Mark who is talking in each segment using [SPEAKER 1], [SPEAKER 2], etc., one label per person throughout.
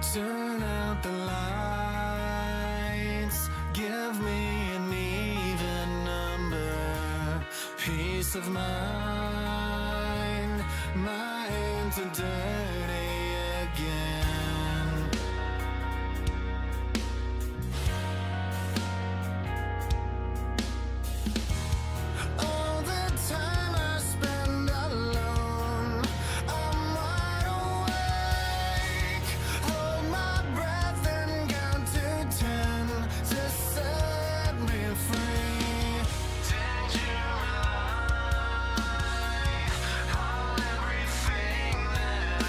[SPEAKER 1] Turn out the lights, give me an even number. Peace of mind, my hands are dirty again. All the time I spend alone, I'm wide awake. Hold my breath and count to 10 to set me free. Did you rely on everything that I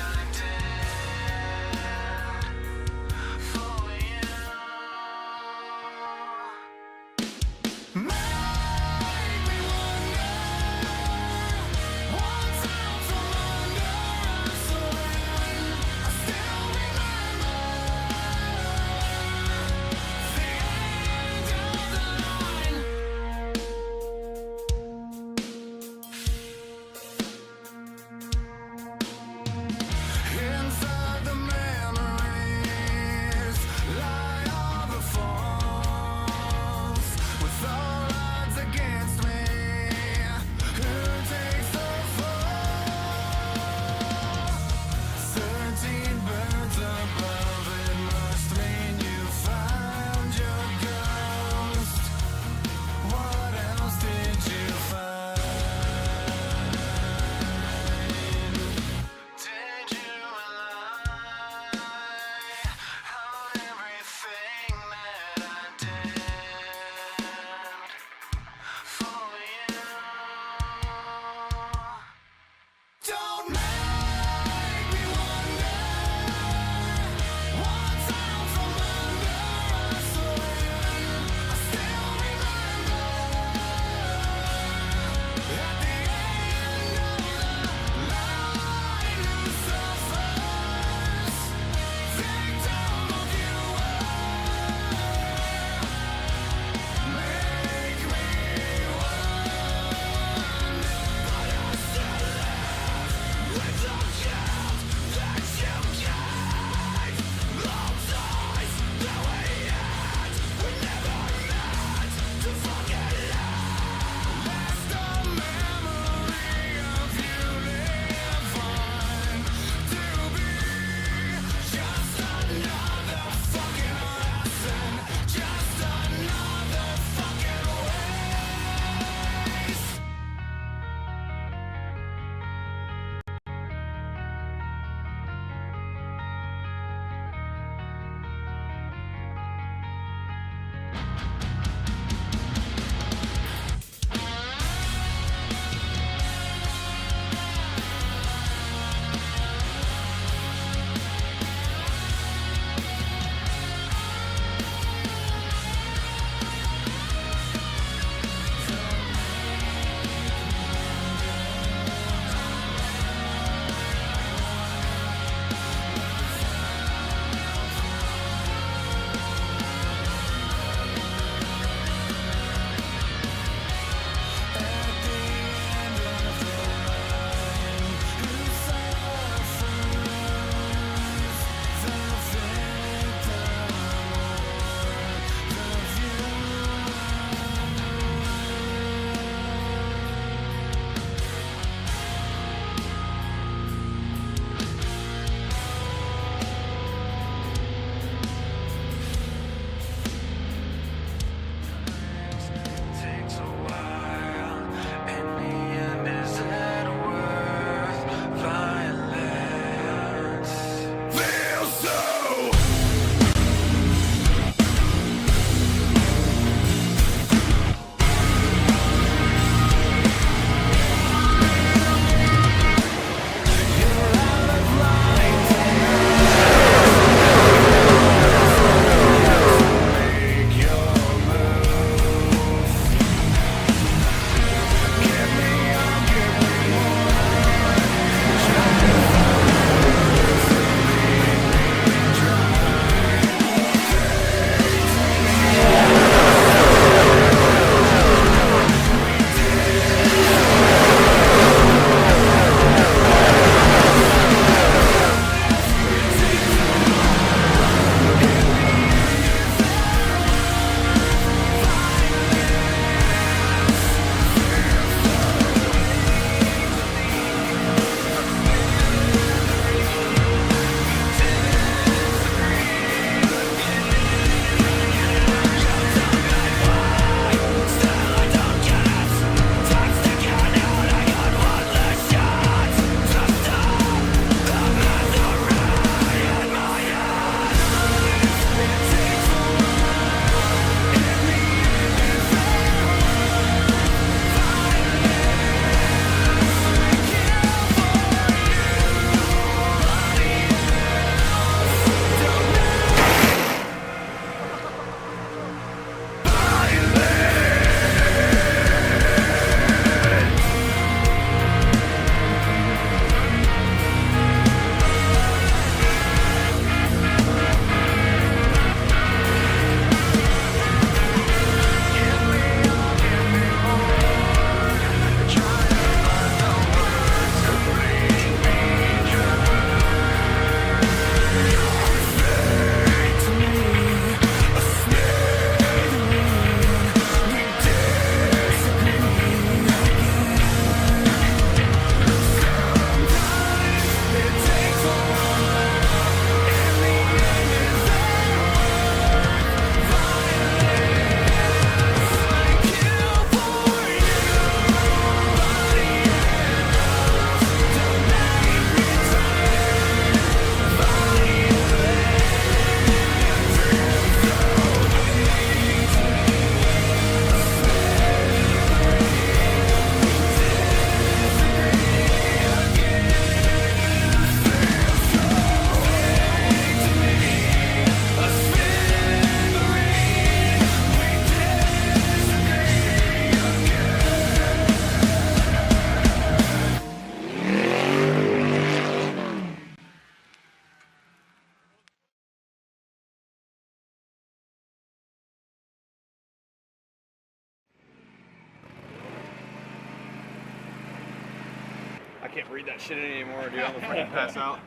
[SPEAKER 2] can't breathe that shit in anymore, dude. I'm gonna fucking pass out.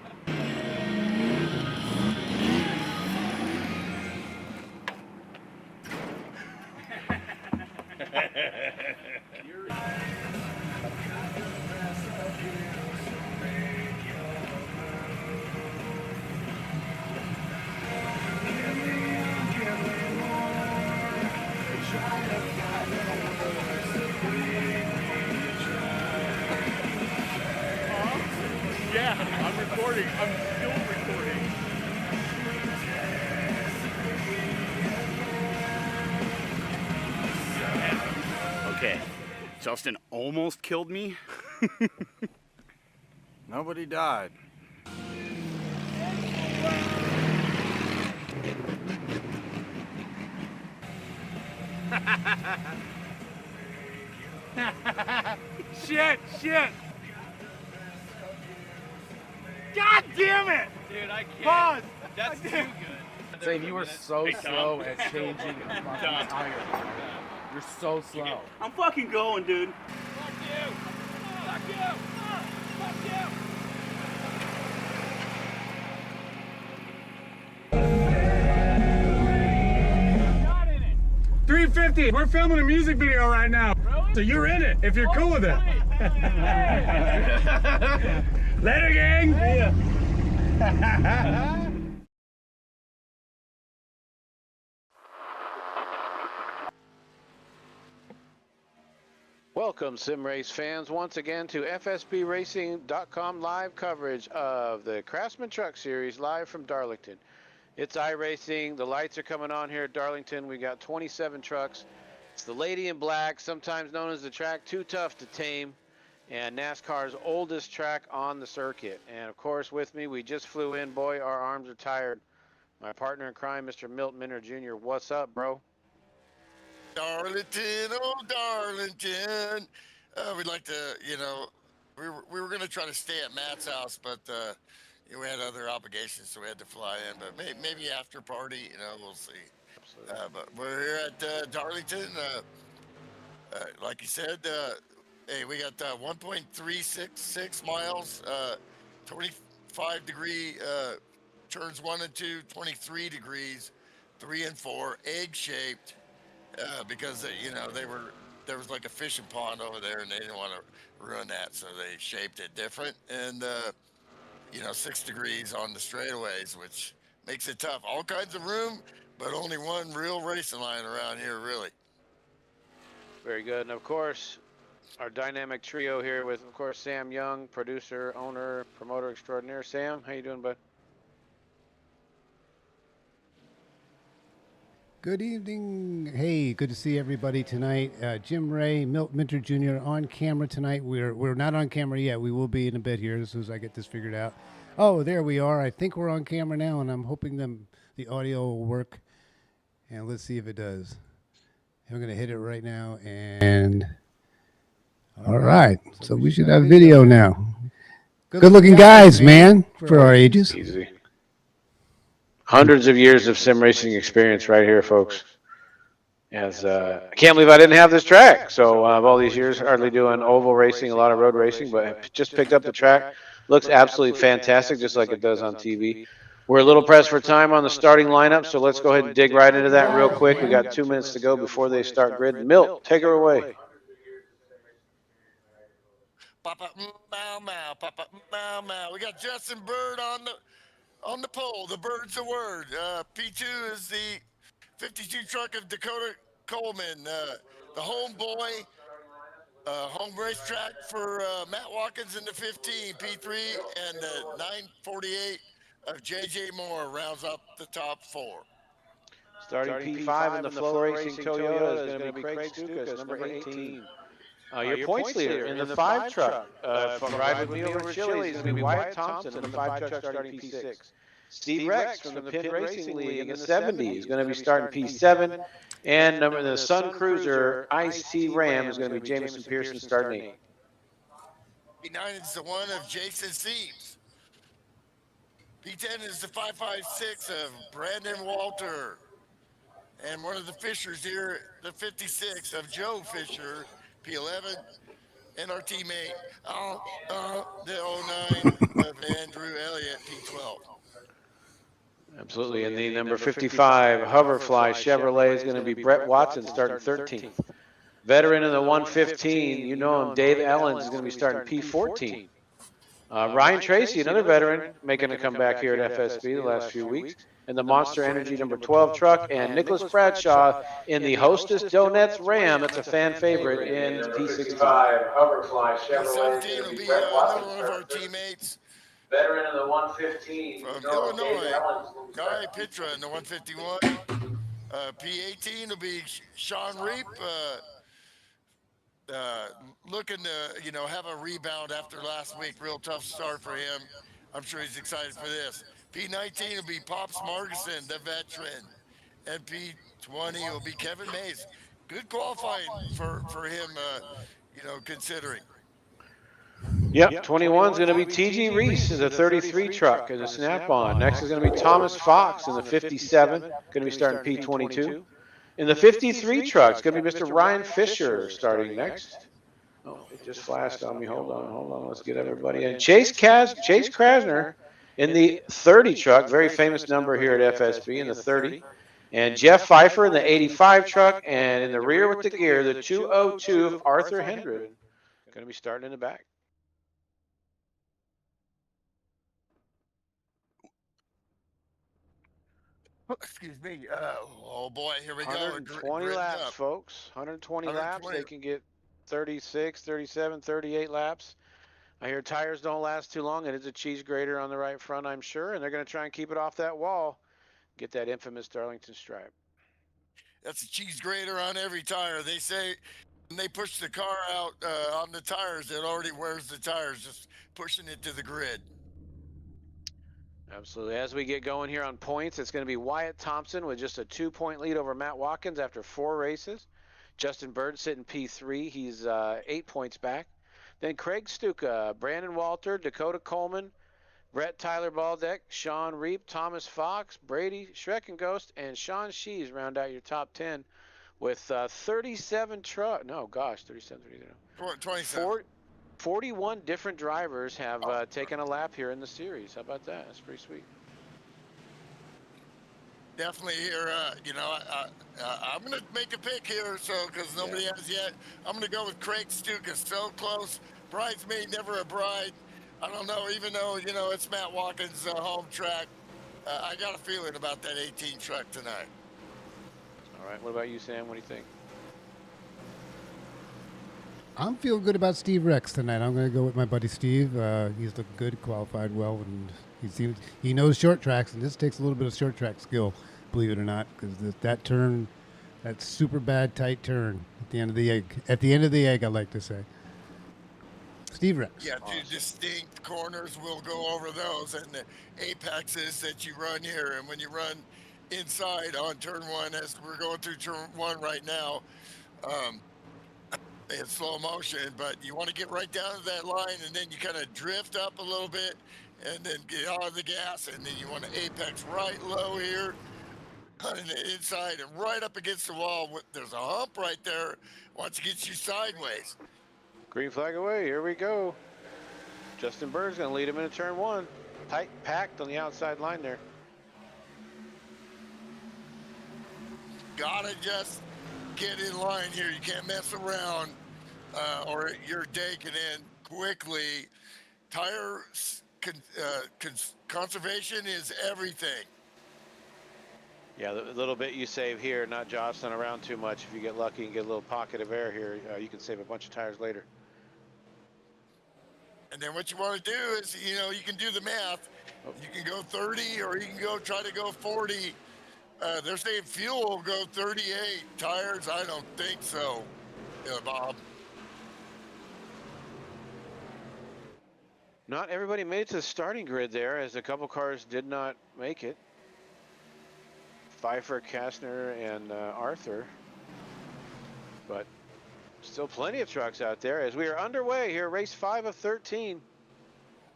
[SPEAKER 2] Yeah, I'm recording. I'm still recording. Okay, Justin almost killed me.
[SPEAKER 3] Nobody died.
[SPEAKER 2] Shit! God damn it!
[SPEAKER 4] Dude, I can't.
[SPEAKER 2] Pause!
[SPEAKER 4] That's too good.
[SPEAKER 5] Saying you were so
[SPEAKER 2] Hey, Tom.
[SPEAKER 5] slow at changing a fucking tire. You're so slow.
[SPEAKER 2] I'm fucking going, dude.
[SPEAKER 4] Fuck you! Fuck you! Fuck you!
[SPEAKER 6] 350. We're filming a music video right now. Really? So you're in it if you're cool with it. Later, gang. Yeah.
[SPEAKER 7] Welcome, Sim Race fans, once again to FSBRacing.com live coverage of the Craftsman Truck Series live from Darlington. It's iRacing. The lights are coming on here at Darlington. We got 27 trucks. It's the Lady in Black, sometimes known as the track Too Tough to Tame, and NASCAR's oldest track on the circuit. And of course, with me, we just flew in. Boy, our arms are tired. My partner in crime, Mr. Milt Minter Jr. What's up, bro?
[SPEAKER 8] Darlington, oh Darlington. We'd like to, we were going to try to stay at Matt's house, but we had other obligations, so we had to fly in. But maybe after party, we'll see. But we're here at Darlington. Like you said, hey, we got 1.366 miles, 25-degree turns 1 and 2, 23 degrees, 3 and 4, egg-shaped. Because there was like a fishing pond over there, and they didn't want to ruin that, so they shaped it different. And 6 degrees on the straightaways, which makes it tough. All kinds of room, but only one real racing line around here, really.
[SPEAKER 7] Very good. And of course, our dynamic trio here with, of course, Sam Young, producer, owner, promoter extraordinaire. Sam, how you doing, bud?
[SPEAKER 9] Good evening. Hey, good to see everybody tonight. Jim Ray, Milt Minter Jr. on camera tonight. We're not on camera yet. We will be in a bit here as soon as I get this figured out. Oh, there we are. I think we're on camera now, and I'm hoping the audio will work. And let's see if it does. I'm going to hit it right now. And all right. So we should have video now. Good-looking guys, man, for our ages.
[SPEAKER 7] Easy. Hundreds of years of sim racing experience right here, folks. As I can't believe I didn't have this track. So all these years, hardly doing oval racing, a lot of road racing, but I just picked up the track. Looks absolutely fantastic, just like it does on TV. We're a little pressed for time on the starting lineup, so let's go ahead and dig right into that real quick. We got 2 minutes to go before they start grid. Milt, take her away.
[SPEAKER 8] Papa, mow, mow, Papa, mow, mow. We got Justin Bird on the pole. The Bird's the word. P2 is the 52 truck of Dakota Coleman, the homeboy, home racetrack for Matt Watkins in the 15, P3, and the 948 of JJ Moore rounds up the top 4.
[SPEAKER 7] Starting P5 in the Flow Racing Toyota is going to be Craig Stukas, number 18. Your points leader in the 5 truck from Ride With Me Over Chili is going to be Wyatt Thompson in the 5 truck starting P6. Steve Rex from the Pit Racing League in the 70 is going to be starting P7. And the Sun Cruiser Ice-T Ram is going to be Jameson Pearson starting 8.
[SPEAKER 8] P9 is the one of Jason Seams. P10 is the 556 of Brandon Walter. And one of the Fishers here, the 56 of Joe Fisher, P11. and our teammate, the 09 of Andrew Elliott, P12.
[SPEAKER 7] Absolutely. And the number 55 Hoverfly Chevrolet is going to be Brett Watson starting 13th. Veteran in the 115, you know him, Dave Ellens is going to be starting P14. Ryan Tracy, another veteran, making a comeback here at FSB the last few weeks. And the Monster Energy number 12 truck, and Nicholas Bradshaw in the Hostess Donuts Ram. That's a fan favorite in P16.
[SPEAKER 8] P17 will be another one of our teammates.
[SPEAKER 7] Veteran in the 115
[SPEAKER 8] from Illinois, Guy Pitra in the 151. P18 will be Sean Reap, looking to, have a rebound after last week. Real tough start for him. I'm sure he's excited for this. P19 will be Pops Margison, the veteran. And P20 will be Kevin Mays. Good qualifying for him, considering.
[SPEAKER 7] Yep, 21 is going to be T.G. Reese in the 33 truck in the Snap-on. Next is going to be Thomas Fox in the 57, going to be starting P22. In the 53 truck, it's going to be Mr. Ryan Fisher starting next. Oh, it just flashed on me. Hold on. Let's get everybody in. Chase Krasner in the 30 truck, very famous number here at FSB in the 30. And Jeff Pfeiffer in the 85 truck, and in the rear with the gear, the 202 of Arthur Hendren, going to be starting in the back.
[SPEAKER 8] Excuse me. Oh boy, here we go.
[SPEAKER 7] 120 laps, folks. 120 laps. They can get 36, 37, 38 laps. I hear tires don't last too long. It is a cheese grater on the right front, I'm sure, and they're going to try and keep it off that wall. Get that infamous Darlington stripe.
[SPEAKER 8] That's a cheese grater on every tire. They say when they push the car out on the tires, it already wears the tires, just pushing it to the grid.
[SPEAKER 7] Absolutely. As we get going here on points, it's going to be Wyatt Thompson with just a 2-point lead over Matt Watkins after 4 races. Justin Bird sitting P3. He's 8 points back. Then Craig Stuka, Brandon Walter, Dakota Coleman, Brett Tyler Baldeck, Sean Reap, Thomas Fox, Brady Schreckenghost, and Sean Shees round out your top 10 with 37 truck. No, gosh, 37,
[SPEAKER 8] 27.
[SPEAKER 7] 41 different drivers have taken a lap here in the series. How about that? That's pretty sweet.
[SPEAKER 8] Definitely here, I'm going to make a pick here, because nobody has yet. I'm going to go with Craig Stuka. So close. Bridesmaid, never a bride. I don't know, even though, it's Matt Watkins' home track. I got a feeling about that 18 truck tonight.
[SPEAKER 7] All right. What about you, Sam? What do you think?
[SPEAKER 9] I'm feeling good about Steve Rex tonight. I'm going to go with my buddy Steve. He's looked good, qualified well, and he knows short tracks, and this takes a little bit of short track skill, believe it or not, because that turn, that super bad tight turn at the end of the egg. At the end of the egg, I like to say. Steve Rex.
[SPEAKER 8] Yeah, two distinct corners. We'll go over those, and the apexes that you run here, and when you run inside on turn 1, as we're going through turn 1 right now, in slow motion, but you want to get right down to that line, and then you kind of drift up a little bit and then get on the gas, and then you want to apex right low here on the inside and right up against the wall. There's a hump right there once it gets you sideways.
[SPEAKER 7] Green flag away. Here we go. Justin Bird's going to lead him into turn 1. Tight packed on the outside line there.
[SPEAKER 8] Gotta just get in line here. You can't mess around, or your day can end quickly. Tire conservation is everything.
[SPEAKER 7] Yeah, the little bit you save here, not jostling around too much. If you get lucky and get a little pocket of air here, you can save a bunch of tires later.
[SPEAKER 8] And then what you want to do is, you can do the math. You can go 30, or you can try to go 40. They're saying fuel will go 38. Tires, I don't think so, Bob.
[SPEAKER 7] Not everybody made it to the starting grid there, as a couple cars did not make it. Pfeiffer, Kastner, and Arthur. But still plenty of trucks out there as we are underway here, race 5 of 13.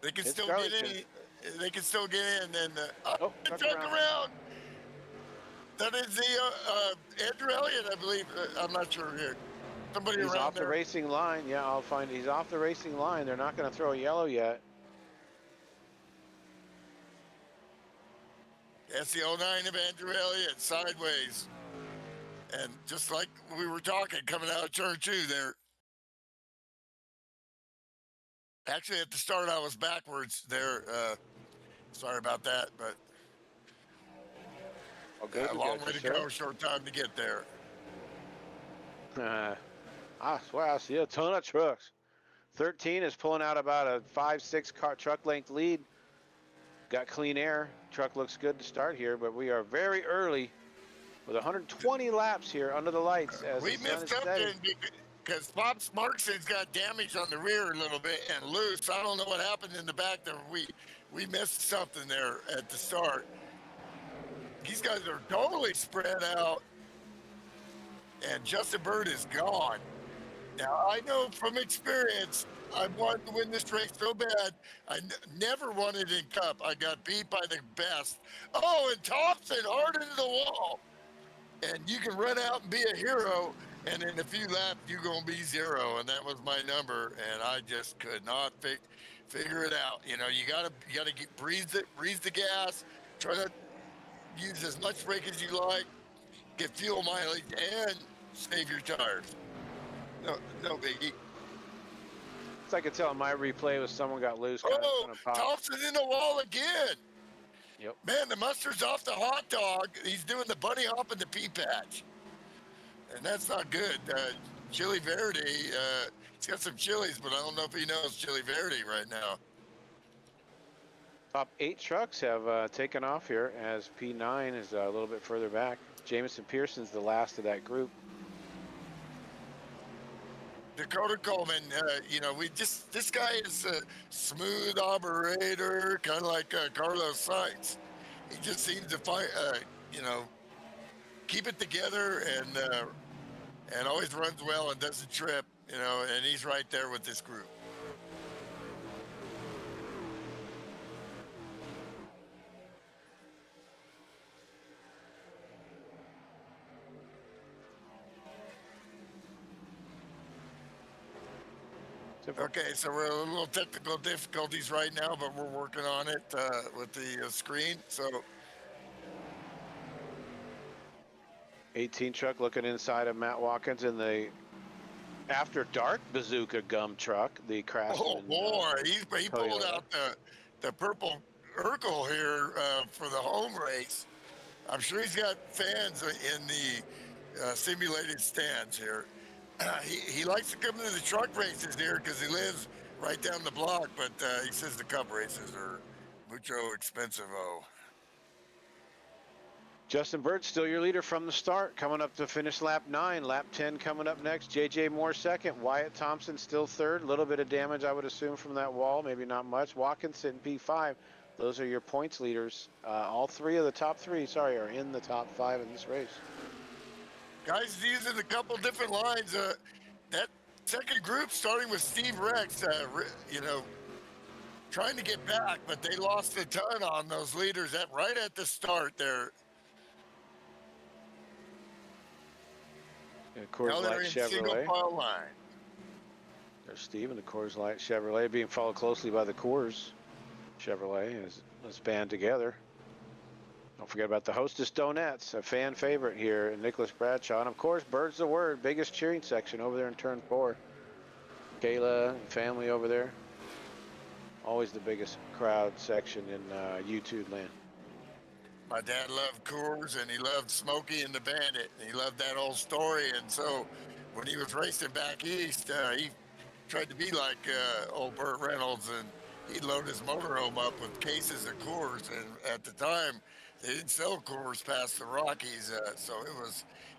[SPEAKER 8] They can still get in. They can still get in. And
[SPEAKER 7] truck
[SPEAKER 8] around. That is the Andrew Elliott, I believe. I'm not sure here. Somebody
[SPEAKER 7] He's
[SPEAKER 8] around
[SPEAKER 7] off the
[SPEAKER 8] there.
[SPEAKER 7] racing line. Yeah, I'll find. He's off the racing line. They're not going to throw a yellow yet.
[SPEAKER 8] That's the 09 of Andrew Elliott, sideways. And just like we were talking, coming out of turn 2 there. Actually, at the start, I was backwards there. Sorry about that, but
[SPEAKER 7] Oh, good.
[SPEAKER 8] a
[SPEAKER 7] We
[SPEAKER 8] long
[SPEAKER 7] got
[SPEAKER 8] way
[SPEAKER 7] you,
[SPEAKER 8] to go, short time to get there.
[SPEAKER 7] I swear I see a ton of trucks. 13 is pulling out about a 5-6 car truck length lead. Got clean air. Truck looks good to start here, but we are very early with 120 laps here under the lights as
[SPEAKER 8] We
[SPEAKER 7] the sun
[SPEAKER 8] missed
[SPEAKER 7] is setting.
[SPEAKER 8] something because Pops Markson's got damage on the rear a little bit and loose. I don't know what happened in the back there. We missed something there at the start. These guys are totally spread out, and Justin Bird is gone. Now, I know from experience, I wanted to win this race so bad. I never won it in Cup. I got beat by the best. Oh, and Thompson hard into the wall. And you can run out and be a hero, and in a few laps, you're going to be 0. And that was my number, and I just could not figure it out. You know, you gotta breathe the gas, try to use as much brake as you like, get fuel mileage, and save your tires. No biggie.
[SPEAKER 7] It's like I could tell in my replay was someone got loose.
[SPEAKER 8] Oh,
[SPEAKER 7] Kind of pop.
[SPEAKER 8] Thompson in the wall again.
[SPEAKER 7] Yep.
[SPEAKER 8] Man, the mustard's off the hot dog. He's doing the bunny hop in the pea patch. And that's not good. Chili Verde, he's got some chilies, but I don't know if he knows Chili Verde right now.
[SPEAKER 7] Top 8 trucks have taken off here as P9 is a little bit further back. Jamison Pearson's the last of that group.
[SPEAKER 8] Dakota Coleman, you know, this guy is a smooth operator, kind of like Carlos Sainz. He just seems to find, you know, keep it together and always runs well and doesn't trip, you know, and he's right there with this group. Okay, so we're a little technical difficulties right now, but we're working on it with the screen. So
[SPEAKER 7] 18 truck looking inside of Matt Watkins in the After Dark Bazooka Gum truck, the Craftsman.
[SPEAKER 8] oh boy, he pulled
[SPEAKER 7] Toyota.
[SPEAKER 8] out the purple Urkel here for the home race. I'm sure he's got fans in the simulated stands here. He likes to come to the truck races here because he lives right down the block, but he says the Cup races are mucho expensive-o.
[SPEAKER 7] Justin Bird still your leader from the start, coming up to finish lap 9. Lap 10 coming up next. JJ Moore second. Wyatt Thompson still third. A little bit of damage, I would assume, from that wall. Maybe not much. Watkins in P5. Those are your points leaders. All 3 of the top 3, are in the top 5 in this race.
[SPEAKER 8] Guys using a couple different lines. That second group, starting with Steve Rex, you know, trying to get back, but they lost a ton on those leaders right at the start there.
[SPEAKER 7] And Coors
[SPEAKER 8] Now
[SPEAKER 7] Light
[SPEAKER 8] they're in single
[SPEAKER 7] Chevrolet.
[SPEAKER 8] file line.
[SPEAKER 7] There's Steve and the Coors Light Chevrolet being followed closely by the Coors Chevrolet as let's band together. Don't forget about the Hostess Donuts, a fan favorite here, Nicholas Bradshaw. And of course, Bird's the Word, biggest cheering section over there in turn 4. Kayla and family over there. Always the biggest crowd section in YouTube land.
[SPEAKER 8] My dad loved Coors, and he loved Smokey and the Bandit. And he loved that old story. And so when he was racing back east, he tried to be like old Burt Reynolds, and he'd load his motorhome up with cases of Coors. And at the time, they didn't sell Coors past the Rockies, so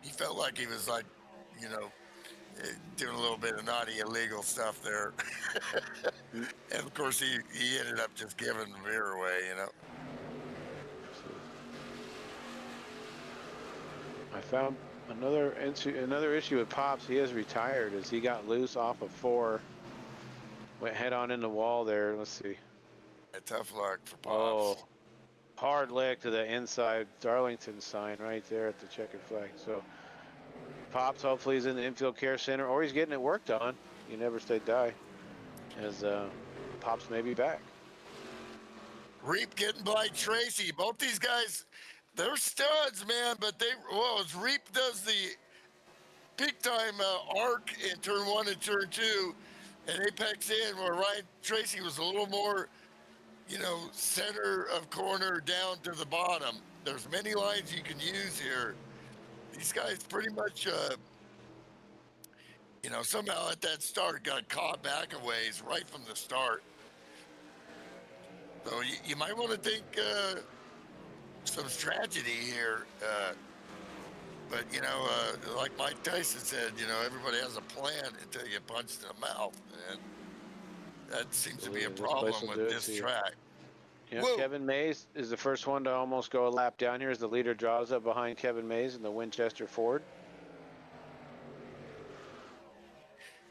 [SPEAKER 8] he felt like he was like, you know, doing a little bit of naughty illegal stuff there. And of course, he ended up just giving the beer away, you know.
[SPEAKER 7] I found another issue with Pops. He has retired as he got loose off of 4. Went head on in the wall there. Let's see.
[SPEAKER 8] Tough luck for Pops.
[SPEAKER 7] Oh, hard lick to the inside Darlington sign right there at the checkered flag. So Pops, hopefully he's in the infield care center or he's getting it worked on. You never say die. As Pops may be back.
[SPEAKER 8] Reap getting by Tracy. Both these guys, they're studs, man. But as Reap does the peak time arc in turn 1 and turn 2, and Apex in, where Ryan Tracy was a little more, center of corner down to the bottom. There's many lines you can use here. These guys pretty much, somehow at that start got caught back a ways right from the start. So you might want to think some strategy here. But, like Mike Tyson said, everybody has a plan until you get punched in the mouth. And that seems to be a problem with this track.
[SPEAKER 7] Yeah, Kevin Mays is the first one to almost go a lap down here as the leader draws up behind Kevin Mays in the Winchester Ford.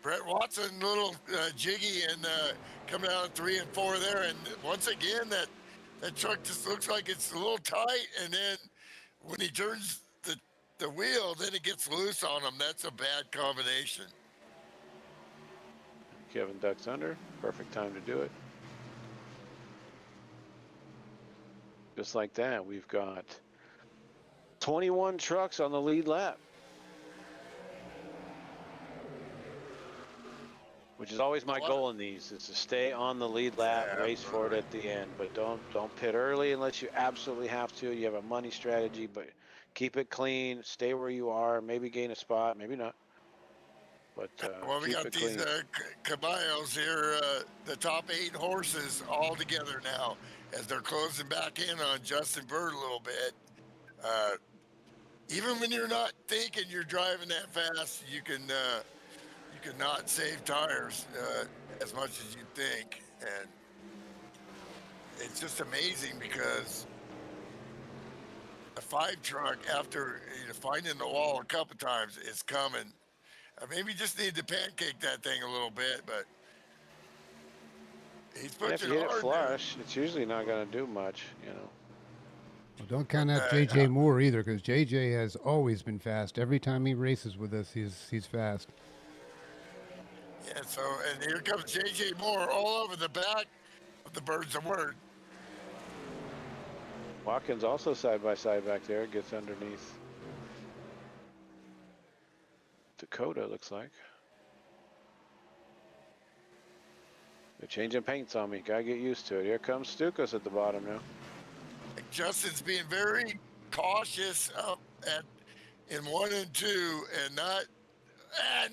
[SPEAKER 8] Brett Watson, a little jiggy and coming out of 3 and 4 there. And once again, that truck just looks like it's a little tight. And then when he turns the wheel, then it gets loose on him. That's a bad combination.
[SPEAKER 7] Kevin ducks under. Perfect time to do it. Just like that, we've got 21 trucks on the lead lap. Which is always my goal in these, is to stay on the lead lap, race for it at the end. But don't pit early unless you absolutely have to. You have a money strategy, but keep it clean, stay where you are, maybe gain a spot, maybe not. But
[SPEAKER 8] we got these caballos here, the top 8 horses all together now as they're closing back in on Justin Bird a little bit. Even when you're not thinking you're driving that fast, you can not save tires as much as you think. And it's just amazing because the 5 truck, after finding the wall a couple times, is coming. Maybe just need to pancake that thing a little bit, but he's pushing
[SPEAKER 7] if you hit
[SPEAKER 8] hard
[SPEAKER 7] it flush, it's usually not going to do much,
[SPEAKER 9] Well, don't count out JJ Moore either, because JJ has always been fast. Every time he races with us, he's fast.
[SPEAKER 8] Yeah, and here comes JJ Moore all over the back of the Birds of Word.
[SPEAKER 7] Watkins also side by side back there, gets underneath Dakota, looks like. They're changing paints on me. Gotta get used to it. Here comes Stukas at the bottom now.
[SPEAKER 8] Justin's being very cautious up in 1 and 2, and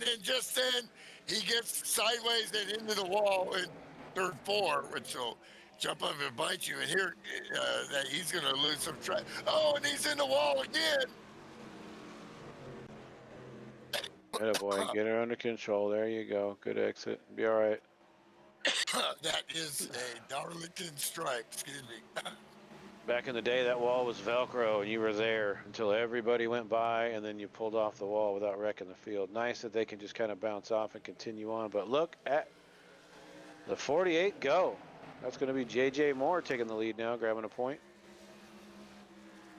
[SPEAKER 8] then just then he gets sideways and into the wall in third 4, which will jump up and bite you. And here, that he's going to lose some track. Oh, and he's in the wall again.
[SPEAKER 7] Atta boy, get her under control. There you go. Good exit. Be all right.
[SPEAKER 8] That is a Darlington stripe. Excuse me.
[SPEAKER 7] Back in the day, that wall was Velcro, and you were there until everybody went by, and then you pulled off the wall without wrecking the field. Nice that they can just kind of bounce off and continue on. But look at the 48 go. That's going to be J.J. Moore taking the lead now, grabbing a point.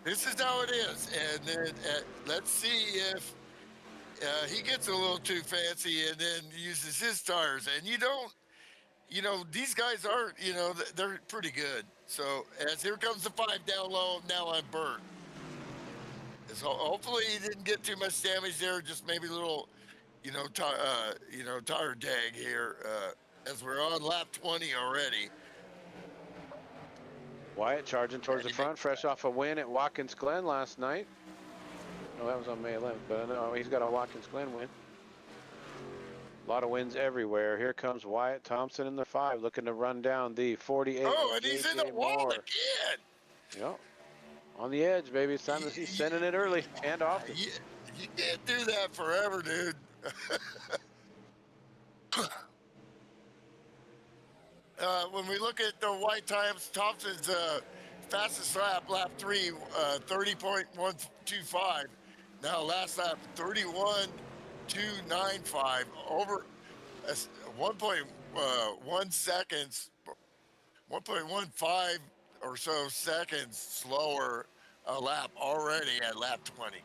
[SPEAKER 8] This is how it is. And then let's see if he gets a little too fancy and then uses his tires. And these guys aren't, they're pretty good. So as here comes the 5 down low, now I'm burnt. So hopefully he didn't get too much damage there, just maybe a little, tire dag here as we're on lap 20 already.
[SPEAKER 7] Wyatt charging towards the front, fresh off a win at Watkins Glen last night. No, that was on May 11th, but no, he's got a Watkins Glen win. A lot of wins everywhere. Here comes Wyatt Thompson in the 5, looking to run down the 48.
[SPEAKER 8] Oh, and he's in the wall again.
[SPEAKER 7] Yep. On the edge, baby. It's time to see sending it early and often.
[SPEAKER 8] You can't do that forever, dude. When we look at the white times, Thompson's fastest lap 3, 30.125. Now last lap, 31.295, over 1.1 seconds, 1.15 or so seconds slower a lap already at lap 20.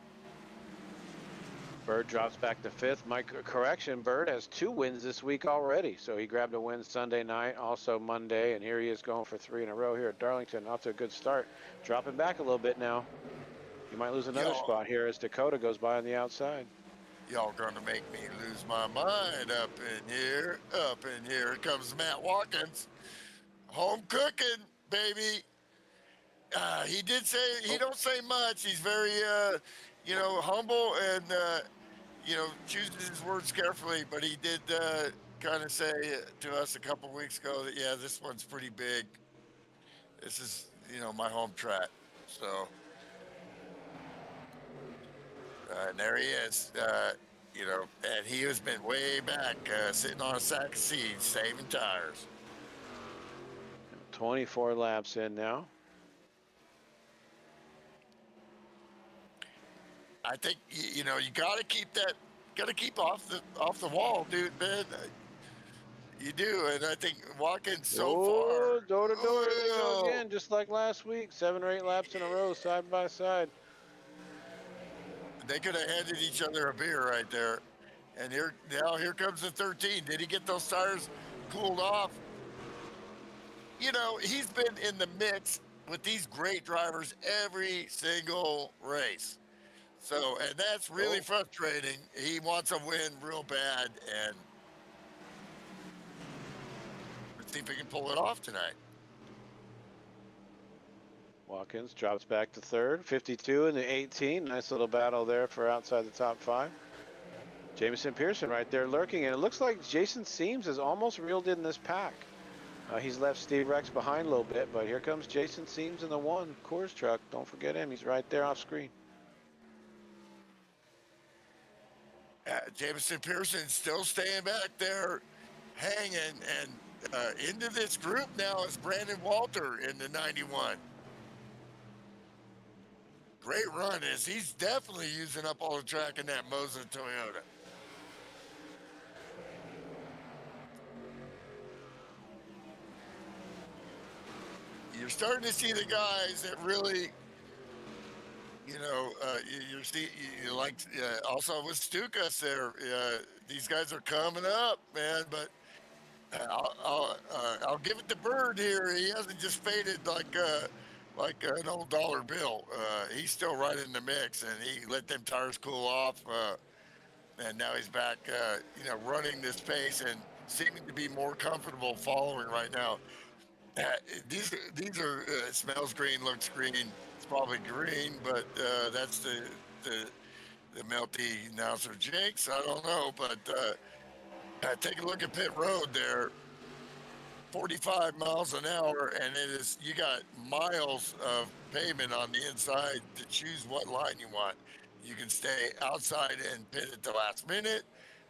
[SPEAKER 7] Bird drops back to 5th. My correction, Bird has 2 wins this week already. So he grabbed a win Sunday night, also Monday, and here he is going for 3 in a row here at Darlington. Off to a good start. Dropping back a little bit now. He might lose another spot here as Dakota goes by on the outside.
[SPEAKER 8] Y'all gonna make me lose my mind up in here, up in here. Here comes Matt Watkins. Home cooking, baby. He did say, he don't say much. He's very, humble and, chooses his words carefully, but he did kind of say to us a couple weeks ago that, yeah, this one's pretty big. This is, my home track. So, and there he is, and he has been way back, sitting on a sack of seeds, saving tires.
[SPEAKER 7] 24 laps in now.
[SPEAKER 8] I think you got to keep off the wall, dude, man. You do, and I think Watkins so far.
[SPEAKER 7] Door to door, here they go again, just like last week. 7 or 8 laps in a row, side by side.
[SPEAKER 8] They could have handed each other a beer right there. And here comes the 13. Did he get those tires cooled off? He's been in the mix with these great drivers every single race. So, and that's really frustrating. He wants a win real bad, and let's see if he can pull it off tonight.
[SPEAKER 7] Watkins drops back to 3rd, 52 in the 18. Nice little battle there for outside the top 5. Jamison Pearson right there lurking, and it looks like Jason Seams has almost reeled in this pack. He's left Steve Rex behind a little bit, but here comes Jason Seams in the 1 Coors truck. Don't forget him. He's right there off screen.
[SPEAKER 8] Jamison Pearson still staying back there, hanging, and into this group now is Brandon Walter in the 91. Great run is he's definitely using up all the track in that Moza Toyota. You're starting to see the guys that really, also with Stukas there. These guys are coming up, man. But I'll give it to Bird here. He hasn't just faded like an old dollar bill. He's still right in the mix, and he let them tires cool off. And now he's back, running this pace and seeming to be more comfortable following right now. These are smells green, looks green. It's probably green, but that's the melty announcer jinx. I don't know, but take a look at pit road there. 45 miles an hour, and you got miles of pavement on the inside to choose what line you want. You can stay outside and pit at the last minute,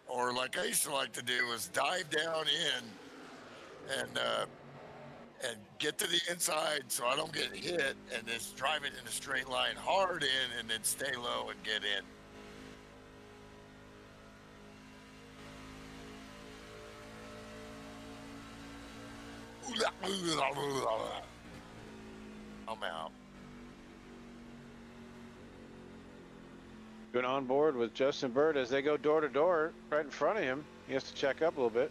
[SPEAKER 8] or like I used to like to do was dive down in and get to the inside so I don't get hit, and just drive it in a straight line hard in, and then stay low and get in. I'm out.
[SPEAKER 7] Been on board with Justin Bird as they go door to door right in front of him. He has to check up a little bit.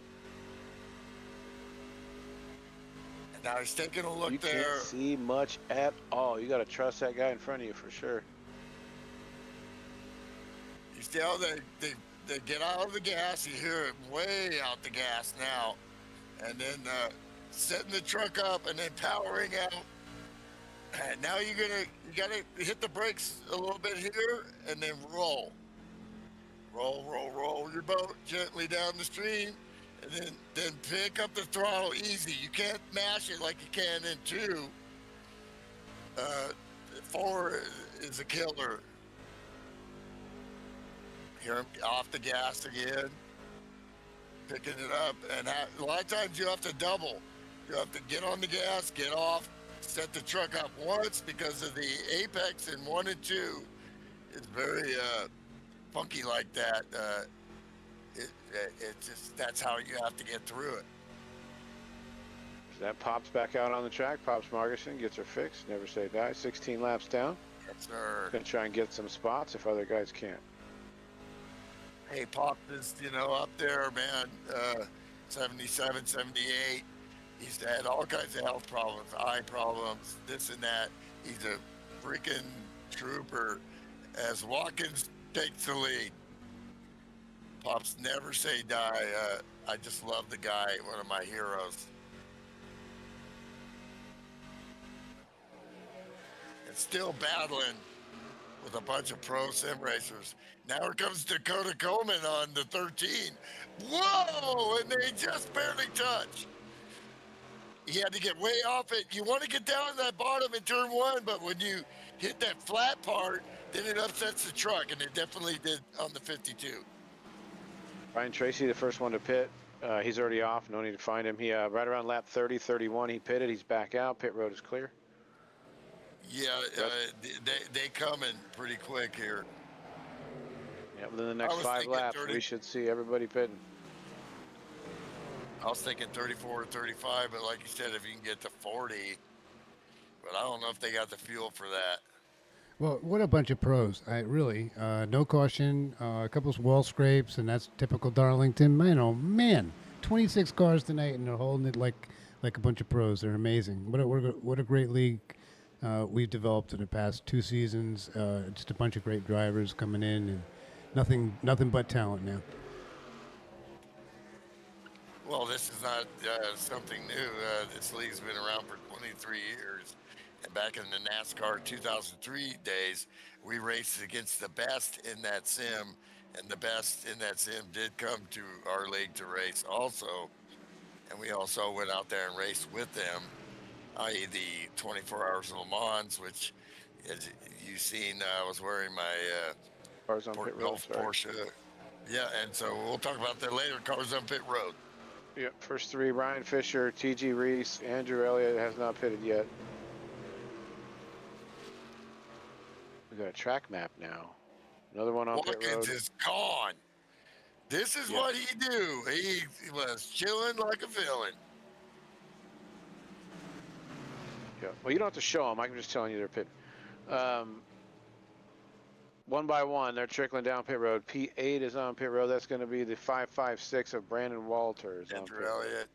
[SPEAKER 8] And now he's taking a look
[SPEAKER 7] you
[SPEAKER 8] there.
[SPEAKER 7] You can't see much at all. You got to trust that guy in front of you for sure.
[SPEAKER 8] You see how they get out of the gas. You hear it way out the gas now. And then setting the truck up and then powering out. And now you gotta hit the brakes a little bit here and then roll your boat gently down the stream, and then pick up the throttle easy. You can't mash it like you can in 2. 4 is a killer. Hear him off the gas again, picking it up, and a lot of times you have to double. You have to get on the gas, get off, set the truck up once because of the apex in 1 and 2. It's very funky like that. It's just, that's how you have to get through it.
[SPEAKER 7] That pops back out on the track. Pops Margerson, gets her fixed. Never say die. 16 laps down.
[SPEAKER 8] Yes, sir.
[SPEAKER 7] Gonna try and get some spots if other guys can't.
[SPEAKER 8] Hey, Pop is, up there, man. 77, 78. He's had all kinds of health problems, eye problems, this and that. He's a freaking trooper as Watkins takes the lead. Pops never say die. I just love the guy, one of my heroes. And still battling with a bunch of pro sim racers. Now here comes Dakota Coleman on the 13. Whoa! And they just barely touch. He had to get way off it. You want to get down to that bottom in turn one, but when you hit that flat part, then it upsets the truck, and it definitely did on the 52.
[SPEAKER 7] Ryan Tracy, the first one to pit. He's already off. No need to find him. He right around lap 30, 31. He pitted. He's back out. Pit road is clear.
[SPEAKER 8] Yeah, they coming pretty quick here.
[SPEAKER 7] Yeah, within the next
[SPEAKER 8] was
[SPEAKER 7] 5
[SPEAKER 8] thinking
[SPEAKER 7] laps,
[SPEAKER 8] 30.
[SPEAKER 7] we should see everybody pitting.
[SPEAKER 8] I was thinking 34 or 35, but like you said, if you can get to 40, but I don't know if they got the fuel for that.
[SPEAKER 9] Well, what a bunch of pros! Really, no caution, a couple of wall scrapes, and that's typical Darlington. Man, oh man, 26 cars tonight, and they're holding it like a bunch of pros. They're amazing. What a great league we've developed in the past 2 seasons. Just a bunch of great drivers coming in, and nothing but talent now.
[SPEAKER 8] Well, this is not something new. This league's been around for 23 years. And back in the NASCAR 2003 days, we raced against the best in that sim. And the best in that sim did come to our league to race also. And we also went out there and raced with them, i.e. the 24 Hours of Le Mans, which, as you've seen, I was wearing my
[SPEAKER 7] Cars on pit road.
[SPEAKER 8] Golf Porsche. Yeah, and so we'll talk about that later. Cars on pit road.
[SPEAKER 7] Yep, first 3, Ryan Fisher, T.G. Reese, Andrew Elliott has not pitted yet. We got a track map now. Another one on pit road.
[SPEAKER 8] Watkins is gone. This is what he do. He was chilling like a villain.
[SPEAKER 7] Yeah. Well, you don't have to show them. I'm just telling you they're pitting. One by one, they're trickling down pit road. P8 is on pit road. That's going to be the 556 of Brandon Walters.
[SPEAKER 8] Andrew Elliott.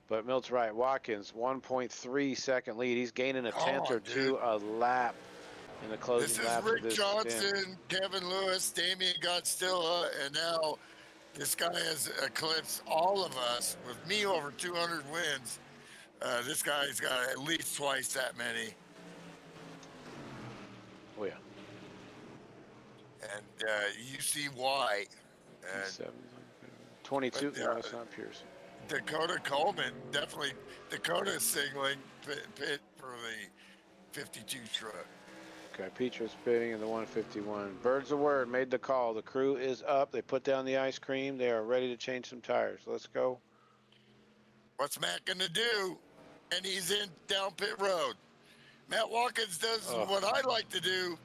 [SPEAKER 7] But Milt's right. Watkins, 1.3 second lead. He's gaining a tenth or two a lap in the closing lap of this
[SPEAKER 8] Rick
[SPEAKER 7] stint.
[SPEAKER 8] Johnson, Kevin Lewis, Damian Godzilla, and now this guy has eclipsed all of us with me over 200 wins. This guy's got at least twice that many.
[SPEAKER 7] Oh, yeah.
[SPEAKER 8] And you see why. And
[SPEAKER 7] 22.
[SPEAKER 8] But,
[SPEAKER 7] No, it's not Pearson.
[SPEAKER 8] Dakota Coleman, definitely Dakota signaling pit for the 52 truck.
[SPEAKER 7] Okay, Petra's pitting in the 151. Birds of Word made the call. The crew is up. They put down the ice cream. They are ready to change some tires. Let's go.
[SPEAKER 8] What's Matt going to do? And he's in down pit road. Matt Watkins does what I like to do.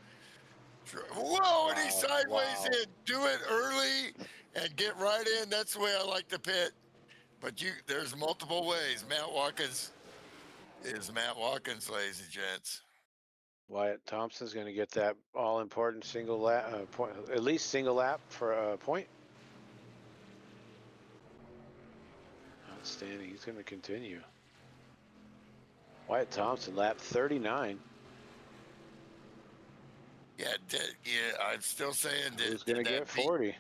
[SPEAKER 8] Whoa, and he's sideways in. Do it early and get right in. That's the way I like to pit. But there's multiple ways. Matt Watkins is Matt Watkins, ladies and gents.
[SPEAKER 7] Wyatt Thompson's going to get that all-important single lap, point, at least single lap for a point. Outstanding. He's going to continue. Wyatt Thompson, lap 39.
[SPEAKER 8] Yeah, I'm still saying that.
[SPEAKER 7] He's going to get 40.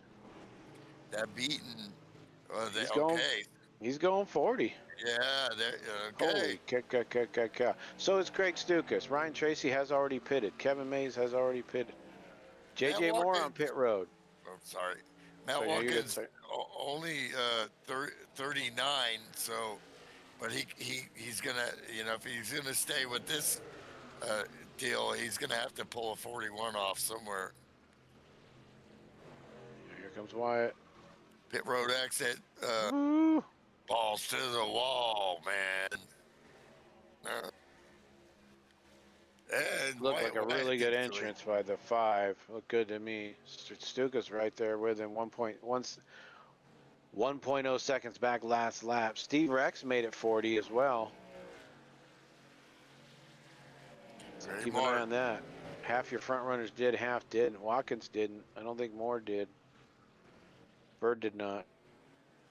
[SPEAKER 8] That beating.
[SPEAKER 7] He's going 40.
[SPEAKER 8] Yeah, okay.
[SPEAKER 7] Holy So is Craig Stukas. Ryan Tracy has already pitted. Kevin Mays has already pitted. JJ Moore on pit road.
[SPEAKER 8] Oh, sorry. Matt Watkins only 39, so, but he's gonna, if he's gonna stay with this deal, he's gonna have to pull a 41 off somewhere.
[SPEAKER 7] Here comes Wyatt.
[SPEAKER 8] Pit road exit. Balls to the wall, man. And
[SPEAKER 7] Looked like a really good entrance by the 5. Looked good to me. Stukas right there with him. 1.0 seconds back last lap. Steve Rex made it 40 as well. So keep an eye on that. Half your front runners did, half didn't. Watkins didn't. I don't think Moore did. Bird did not.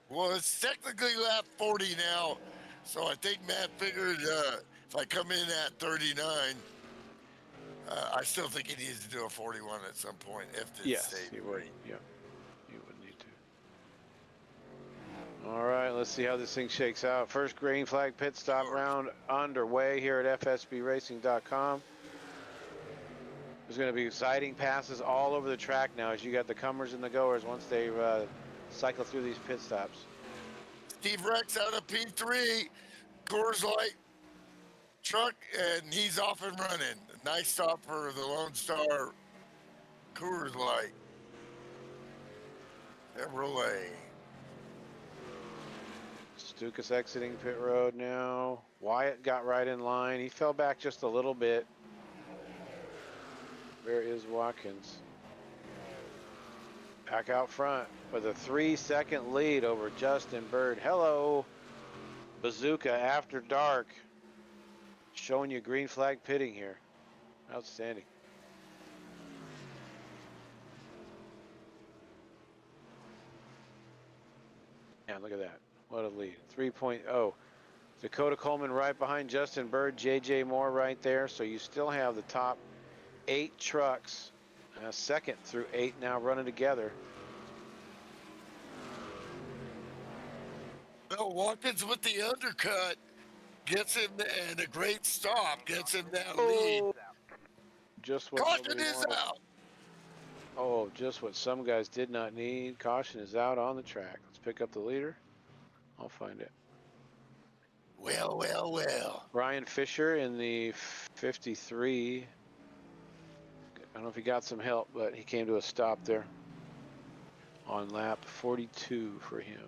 [SPEAKER 8] Well, it's technically lap 40 now, so I think Matt figured if I come in at 39, I still think he needs to do a 41 at some point if it's
[SPEAKER 7] Yes,
[SPEAKER 8] safe.
[SPEAKER 7] he would. Yeah, he would need to. All right, let's see how this thing shakes out. First green flag pit stop round underway here at FSBRacing.com. There's going to be exciting passes all over the track now as you got the comers and the goers once they cycle through these pit stops.
[SPEAKER 8] Steve Rex out of P3, Coors Light truck, and he's off and running. Nice stop for the Lone Star Coors Light. Chevrolet.
[SPEAKER 7] Stukas exiting pit road now. Wyatt got right in line. He fell back just a little bit. Where is Watkins? Back out front with a 3-second lead over Justin Bird. Hello, Bazooka after dark. Showing you green flag pitting here. Outstanding. Yeah, look at that. What a lead. 3.0. Dakota Coleman right behind Justin Bird. JJ Moore right there. So you still have the top 8 trucks, second through 8 now running together.
[SPEAKER 8] Well, Watkins with the undercut gets him, and a great stop gets him that lead.
[SPEAKER 7] Just what
[SPEAKER 8] Caution
[SPEAKER 7] nobody
[SPEAKER 8] is
[SPEAKER 7] wanted.
[SPEAKER 8] out.
[SPEAKER 7] Oh, just what some guys did not need. Caution is out on the track. Let's pick up the leader. I'll find it.
[SPEAKER 8] Well, well, well.
[SPEAKER 7] Ryan Fisher in the 53. I don't know if he got some help, but he came to a stop there on lap 42 for him.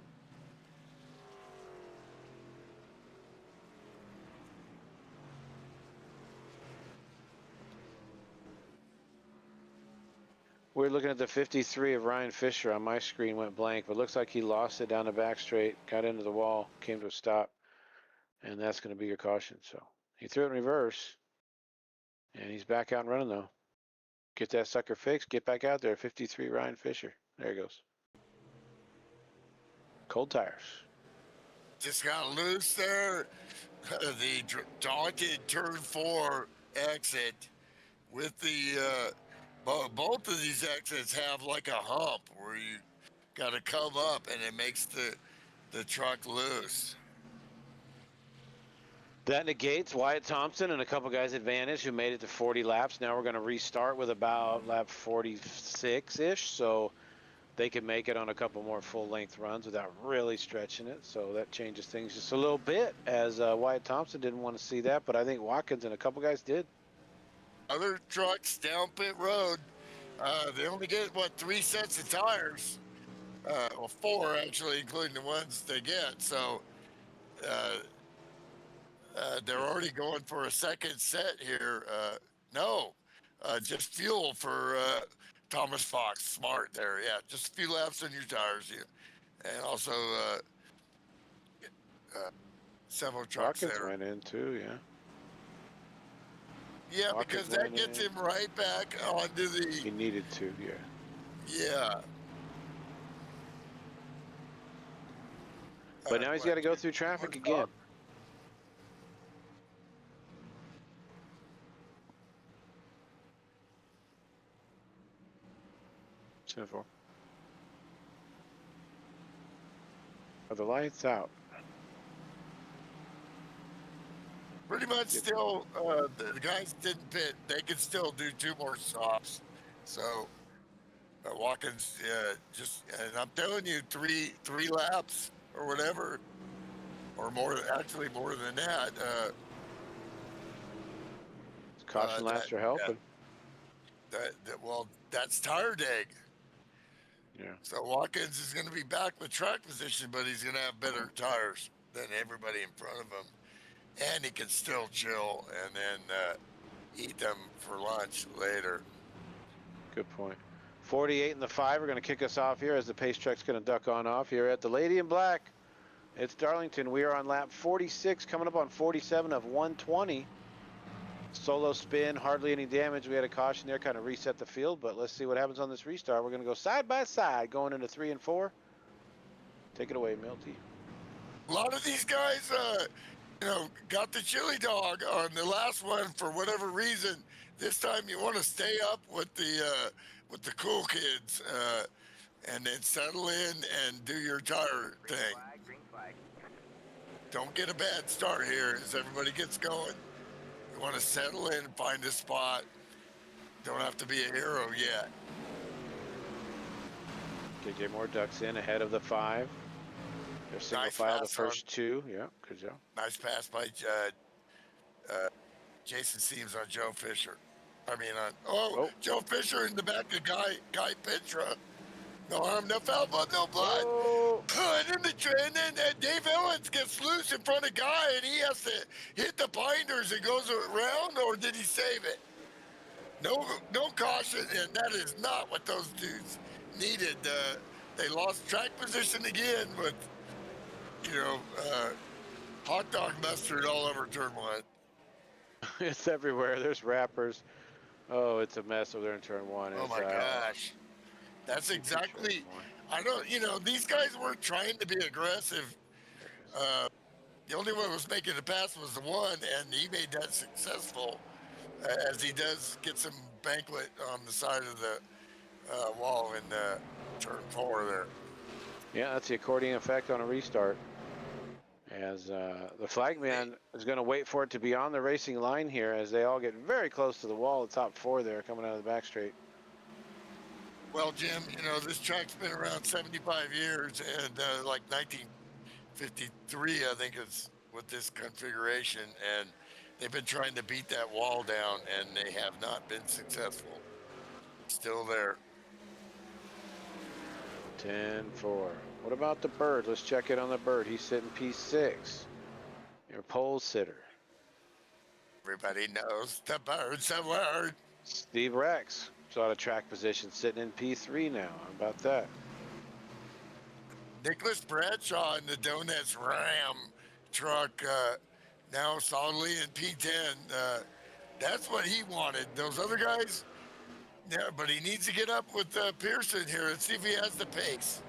[SPEAKER 7] We're looking at the 53 of Ryan Fisher. On my screen went blank, but looks like he lost it down the back straight, got into the wall, came to a stop, and that's going to be your caution. So he threw it in reverse, and he's back out and running though. Get that sucker fixed, get back out there. 53 Ryan Fisher. There he goes. Cold tires.
[SPEAKER 8] Just got loose there. The daunted turn 4 exit with the both of these exits have like a hump where you got to come up and it makes the truck loose.
[SPEAKER 7] That negates Wyatt Thompson and a couple guys advantage who made it to 40 laps. Now we're going to restart with about lap 46-ish, so they can make it on a couple more full-length runs without really stretching it. So that changes things just a little bit, as Wyatt Thompson didn't want to see that, but I think Watkins and a couple guys did.
[SPEAKER 8] Other trucks down pit road, they only get, 3 sets of tires? Well, 4 actually, including the ones they get. So they're already going for a second set here. No, just fuel for Thomas Fox. Smart there. Yeah, just a few laps on your tires. Yeah. And also several trucks
[SPEAKER 7] Watkins
[SPEAKER 8] there.
[SPEAKER 7] went in too, yeah.
[SPEAKER 8] Yeah,
[SPEAKER 7] Watkins
[SPEAKER 8] because that
[SPEAKER 7] went
[SPEAKER 8] gets
[SPEAKER 7] in.
[SPEAKER 8] him right back onto the.
[SPEAKER 7] He needed to, yeah.
[SPEAKER 8] Yeah.
[SPEAKER 7] But now he's got to go through traffic again. 4. Are the lights out?
[SPEAKER 8] Pretty much still, the guys didn't pit. They could still do 2 more stops. So Watkins just, and I'm telling you, three laps or whatever, or more, actually more than that.
[SPEAKER 7] Caution laps are helping.
[SPEAKER 8] Well, that's tire deg.
[SPEAKER 7] Yeah.
[SPEAKER 8] So Watkins is going to be back in the track position, but he's going to have better tires than everybody in front of him. And he can still chill and then eat them for lunch later.
[SPEAKER 7] Good point. 48 and the 5 are going to kick us off here as the pace truck's going to duck on off here at the Lady in Black. It's Darlington. We are on lap 46, coming up on 47 of 120. Solo spin, hardly any damage. We had a caution there, kind of reset the field, but let's see what happens on this restart. We're going to go side by side going into 3 and 4. Take it away, Milty.
[SPEAKER 8] A lot of these guys, got the chili dog on the last one for whatever reason. This time you want to stay up with the cool kids, and then settle in and do your tire thing. Don't get a bad start here as everybody gets going. You want to settle in and find a spot. Don't have to be a hero yet.
[SPEAKER 7] JJ Moore ducks in ahead of the 5. They're single
[SPEAKER 8] Nice
[SPEAKER 7] file the
[SPEAKER 8] pass
[SPEAKER 7] first 2. Yeah, good job.
[SPEAKER 8] Nice pass by Jason Seams on Joe Fisher. Joe Fisher in the back of Guy Petra. No harm, no foul, but no blood.
[SPEAKER 7] Oh.
[SPEAKER 8] And then Dave Owens gets loose in front of Guy, and he has to hit the binders and goes around, or did he save it? No caution, and that is not what those dudes needed. They lost track position again with, hot dog mustard all over turn 1.
[SPEAKER 7] It's everywhere. There's wrappers. Oh, it's a mess over there in turn 1.
[SPEAKER 8] Oh my gosh. That's exactly, these guys weren't trying to be aggressive. The only one who was making the pass was the one, and he made that successful, as he does get some banquet on the side of the wall in turn 4 there.
[SPEAKER 7] Yeah, that's the accordion effect on a restart. As the flagman is going to wait for it to be on the racing line here, as they all get very close to the wall, the top 4 there coming out of the back straight.
[SPEAKER 8] Well, Jim, this track's been around 75 years, and like 1953, I think, is with this configuration, and they've been trying to beat that wall down, and they have not been successful. Still there.
[SPEAKER 7] 10-4. What about the bird? Let's check it on the bird. He's sitting P6. Your pole sitter.
[SPEAKER 8] Everybody knows the bird's a word.
[SPEAKER 7] Steve Rex. Out of track position, sitting in P3 now. How about that?
[SPEAKER 8] Nicholas Bradshaw in the Donuts Ram truck, now solidly in P10. That's what he wanted. Those other guys, yeah, but he needs to get up with Pearson here and see if he has the pace.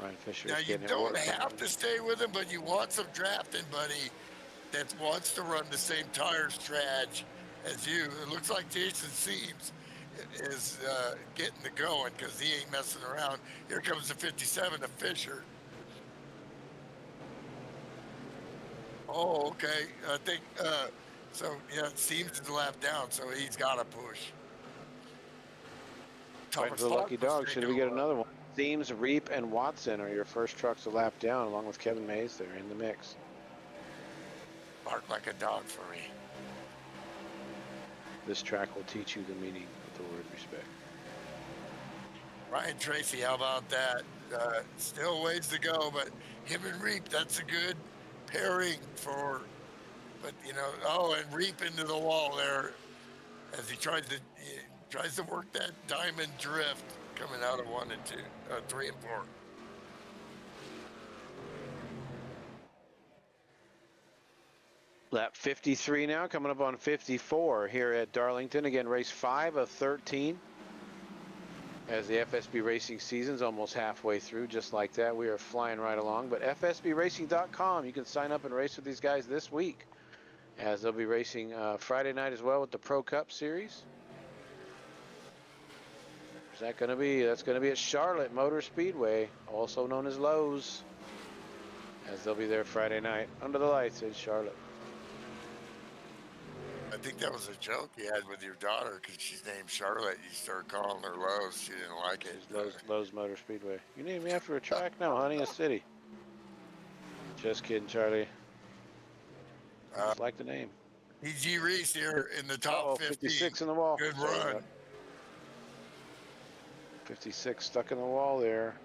[SPEAKER 7] Ryan Fisher.
[SPEAKER 8] Now, you don't have to stay with him, but you want some drafting, buddy, that wants to run the same tire stretch as you. It looks like Jason Seams is getting the going, because he ain't messing around. Here comes the 57 of Fisher. Oh, okay. I think, Seams is the lap down, so he's got to push.
[SPEAKER 7] Right for the lucky dog. Should we get another one? Seams, Reap, and Watson are your first trucks to lap down, along with Kevin Mays there in the mix.
[SPEAKER 8] Bark like a dog for me.
[SPEAKER 7] This track will teach you the meaning of the word respect.
[SPEAKER 8] Ryan Tracy, how about that? Still ways to go, but him and Reap, that's a good pairing for, and Reap into the wall there as he tries to work that diamond drift coming out of 1 and 2, 3 and 4.
[SPEAKER 7] Lap 53 now, coming up on 54 here at Darlington. Again, race 5 of 13. As the FSB racing season's almost halfway through, just like that. We are flying right along. But FSBRacing.com, you can sign up and race with these guys this week, as they'll be racing Friday night as well with the Pro Cup Series. Where's that going to be? That's going to be at Charlotte Motor Speedway, also known as Lowe's, as they'll be there Friday night under the lights in Charlotte.
[SPEAKER 8] I think that was a joke you had with your daughter, because she's named Charlotte. You started calling her Lowe's. She didn't like it.
[SPEAKER 7] Lowe's Motor Speedway. You named me after a track? No, honey, a city. Just kidding, Charlie. Just like the name.
[SPEAKER 8] E.G. Reese here in the top 50.
[SPEAKER 7] 56 in the wall.
[SPEAKER 8] Good run.
[SPEAKER 7] 56 stuck in the wall there.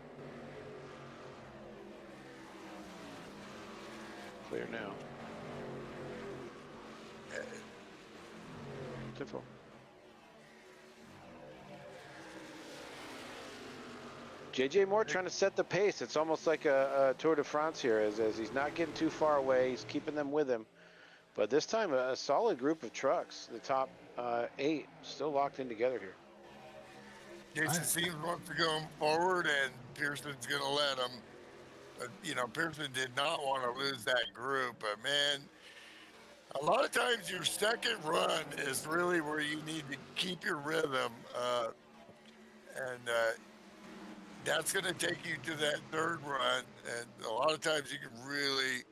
[SPEAKER 7] Clear now. Difficult. JJ Moore trying to set the pace. It's almost like a Tour de France here, as he's not getting too far away. He's keeping them with him. But this time, a solid group of trucks. The top 8 still locked in together here.
[SPEAKER 8] Jason Seams wants to go forward, and Pearson's going to let him. Pearson did not want to lose that group, but man, a lot of times your second run is really where you need to keep your rhythm, and that's going to take you to that third run. And a lot of times you can really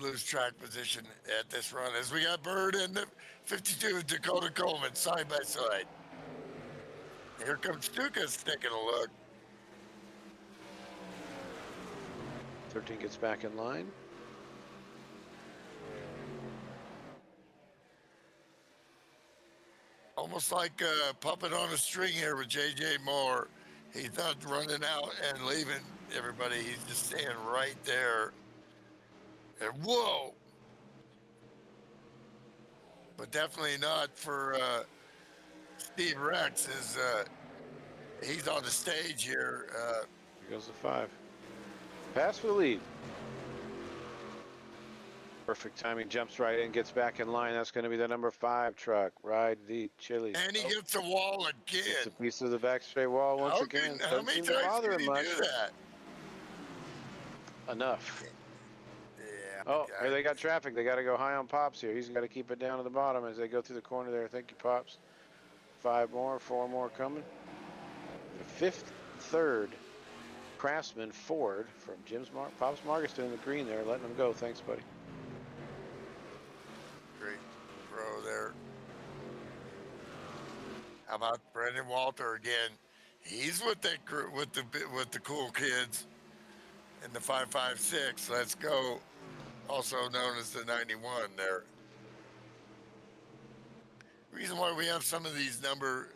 [SPEAKER 8] lose track position at this run, as we got Bird and the 52 of Dakota Coleman side by side. Here comes Stukas taking a look.
[SPEAKER 7] 13 gets back in line.
[SPEAKER 8] Almost like a puppet on a string here with JJ Moore. He's not running out and leaving everybody. He's just staying right there. And whoa! But definitely not for Steve Rex. He's on the stage here.
[SPEAKER 7] Here goes the 5. Pass for the lead. Perfect timing, jumps right in, gets back in line. That's going to be the number 5 truck. Ride the Chili.
[SPEAKER 8] And he gets the wall again.
[SPEAKER 7] It's a piece of the back straight wall once again.
[SPEAKER 8] How many
[SPEAKER 7] Doesn't seem to
[SPEAKER 8] times
[SPEAKER 7] bother
[SPEAKER 8] can
[SPEAKER 7] him
[SPEAKER 8] he
[SPEAKER 7] much.
[SPEAKER 8] do that?
[SPEAKER 7] Enough.
[SPEAKER 8] Yeah.
[SPEAKER 7] Oh, here they got traffic. They got to go high on Pops here. He's got to keep it down to the bottom as they go through the corner there. Thank you, Pops. 5 more, 4 more coming. The 5th, 3rd, Craftsman Ford from Pops Marcus in the green there, letting them go. Thanks, buddy.
[SPEAKER 8] Great throw there. How about Brendan Walter again? He's with that group with the cool kids in the 556. Let's go. Also known as the 91 there. The reason why we have some of these number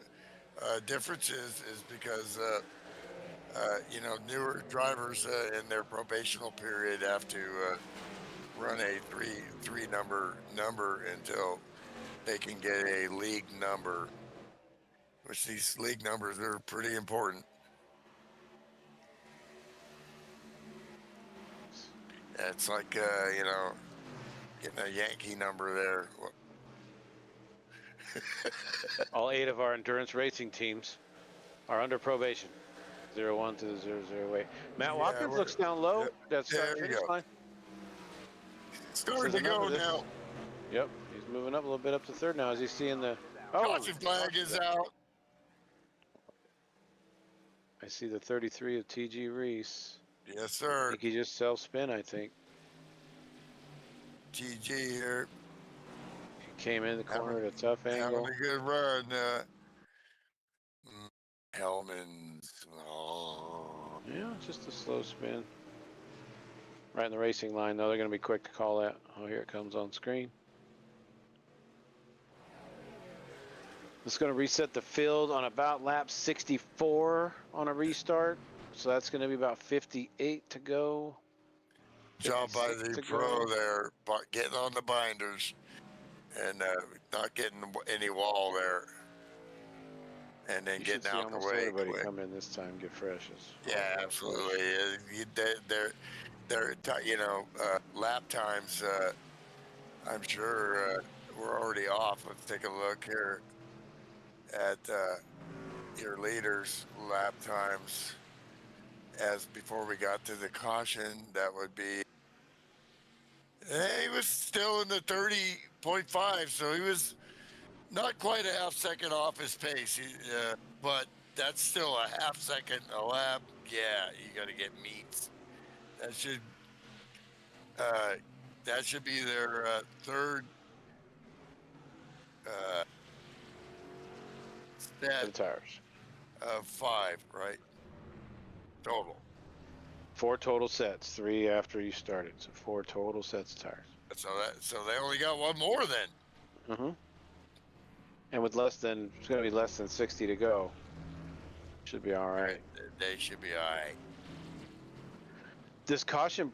[SPEAKER 8] differences is because newer drivers in their probational period have to run a three number until they can get a league number, which these league numbers are pretty important. It's like getting a Yankee number there.
[SPEAKER 7] All 8 of our endurance racing teams are under probation. 01 to the 00 Matt Watkins looks down low. That's
[SPEAKER 8] there
[SPEAKER 7] finish
[SPEAKER 8] you go.
[SPEAKER 7] line.
[SPEAKER 8] Starting to go now.
[SPEAKER 7] Yep, he's moving up a little bit up to 3rd now. Is he seeing the
[SPEAKER 8] Caution flag is out.
[SPEAKER 7] I see the 33 of TG Reese.
[SPEAKER 8] Yes,
[SPEAKER 7] I
[SPEAKER 8] sir.
[SPEAKER 7] think he just self-spin, I think.
[SPEAKER 8] GG here.
[SPEAKER 7] He came in the corner at a tough angle.
[SPEAKER 8] Having a good run. Hellman's. Oh.
[SPEAKER 7] Yeah, just a slow spin. Right in the racing line, though. They're going to be quick to call that. Oh, here it comes on screen. It's going to reset the field on about lap 64 on a restart. So that's going to be about 58 to go.
[SPEAKER 8] Job by the pro there, but getting on the binders and not getting any wall there. And then getting out the way.
[SPEAKER 7] Everybody
[SPEAKER 8] quick.
[SPEAKER 7] come in this time, get fresh.
[SPEAKER 8] Yeah, absolutely. Lap times, I'm sure we're already off. Let's take a look here at your leaders' lap times. As before we got to the caution, that would be. He was still in the 30.5, so he was not quite a half second off his pace, but that's still a half second a lap. Yeah, you got to get meets. That should be their 3rd set
[SPEAKER 7] tires
[SPEAKER 8] of 5, right? Total.
[SPEAKER 7] 4 total sets, 3 after you started. So 4 total sets of tires.
[SPEAKER 8] So they only got 1 more then.
[SPEAKER 7] Mm-hmm. And with it's going to be less than 60 to go. Should be all right.
[SPEAKER 8] They should be all right.
[SPEAKER 7] This caution,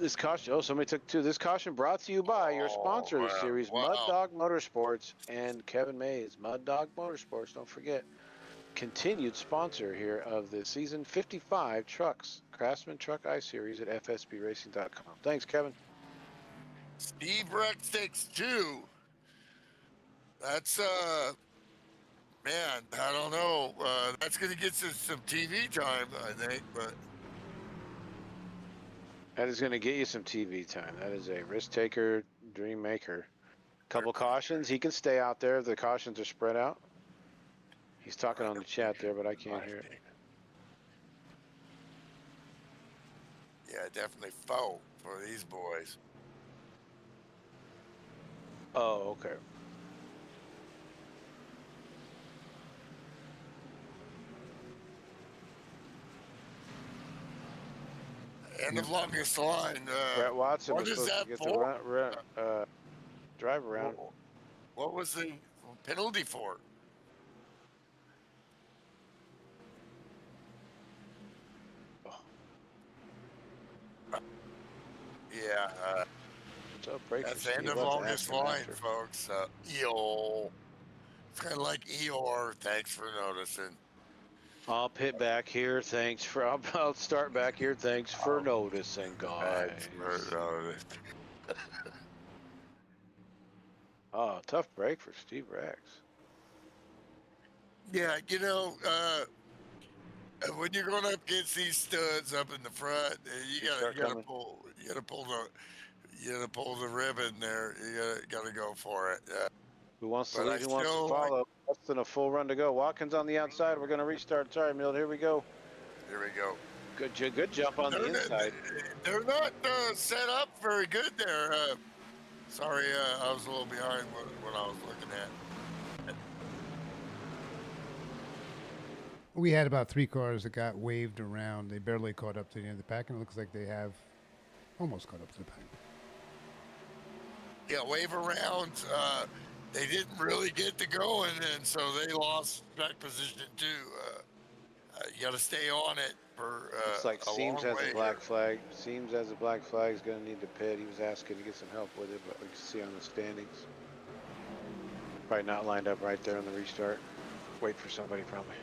[SPEAKER 7] oh, somebody took 2. This caution brought to you by your sponsor of the series, Mud Dog Motorsports, and Kevin Mays. Mud Dog Motorsports, don't forget. Continued sponsor here of the season 55 trucks, Craftsman Truck I Series at FSBRacing.com. Thanks, Kevin.
[SPEAKER 8] Steve Rex takes 2. That's man, I don't know. That's going to get some TV time, I think. But
[SPEAKER 7] That is going to get you some TV time. That is a risk taker, dream maker. Couple cautions. He can stay out there if the cautions are spread out. He's talking on the chat there, but I can't hear it.
[SPEAKER 8] yeah, definitely foe for these boys.
[SPEAKER 7] Oh, okay.
[SPEAKER 8] End of longest line.
[SPEAKER 7] Brett Watson
[SPEAKER 8] what
[SPEAKER 7] was
[SPEAKER 8] is
[SPEAKER 7] supposed
[SPEAKER 8] that
[SPEAKER 7] to get
[SPEAKER 8] for?
[SPEAKER 7] the drive around.
[SPEAKER 8] What was the penalty for? Yeah,
[SPEAKER 7] So break
[SPEAKER 8] that's
[SPEAKER 7] for
[SPEAKER 8] the end
[SPEAKER 7] Steve.
[SPEAKER 8] of
[SPEAKER 7] Let's
[SPEAKER 8] longest
[SPEAKER 7] ask him
[SPEAKER 8] line,
[SPEAKER 7] after.
[SPEAKER 8] folks. Eeyore. It's kind of like Eeyore. Thanks for noticing.
[SPEAKER 7] I'll pit back here. Thanks for. I'll start back here. Thanks for noticing, guys.
[SPEAKER 8] Thanks for noticing.
[SPEAKER 7] Oh, tough break for Steve Rex.
[SPEAKER 8] Yeah, when you're going up against these studs up in the front, you gotta pull the ribbon there. You gotta go for it.
[SPEAKER 7] Who wants to
[SPEAKER 8] But
[SPEAKER 7] lead? Who wants to follow? Less than a full run to go. Watkins on the outside. We're going to restart. Sorry, Milt. Here we go.
[SPEAKER 8] Here we go.
[SPEAKER 7] Good jump on the inside.
[SPEAKER 8] They're not set up very good there. Sorry, I was a little behind what I was looking at.
[SPEAKER 9] We had about 3 cars that got waved around. They barely caught up to the end of the pack, and it looks like they have almost caught up to the pack.
[SPEAKER 8] Yeah, wave around. They didn't really get to going, and so they lost track position too. You got to stay on it for
[SPEAKER 7] Looks like
[SPEAKER 8] a
[SPEAKER 7] Seams
[SPEAKER 8] long
[SPEAKER 7] has
[SPEAKER 8] way
[SPEAKER 7] a black
[SPEAKER 8] here.
[SPEAKER 7] flag. Seams has a black flag. He's going to need to pit. He was asking to get some help with it, but we can see on the standings. Probably not lined up right there on the restart. Wait for somebody probably.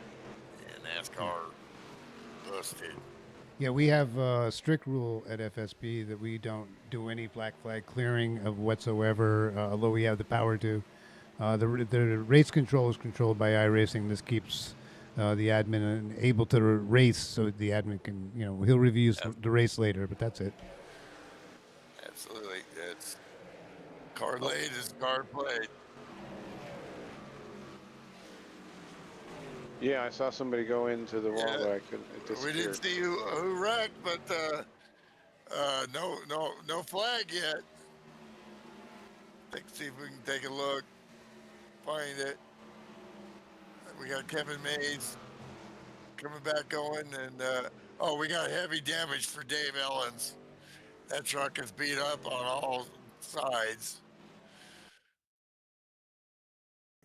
[SPEAKER 8] Yeah, NASCAR busted.
[SPEAKER 9] Yeah, we have a strict rule at FSB that we don't do any black flag clearing of whatsoever, although we have the power to. The race control is controlled by iRacing. This keeps the admin able to race, so the admin can, he'll review the race later, but that's it.
[SPEAKER 8] Absolutely, it's card laid is card played.
[SPEAKER 7] Yeah, I saw somebody go into the wall, but I couldn't. It
[SPEAKER 8] We
[SPEAKER 7] disappeared.
[SPEAKER 8] didn't see who wrecked, but no flag yet. Let's see if we can take a look, find it. We got Kevin Mays coming back going, and we got heavy damage for Dave Ellens. That truck is beat up on all sides.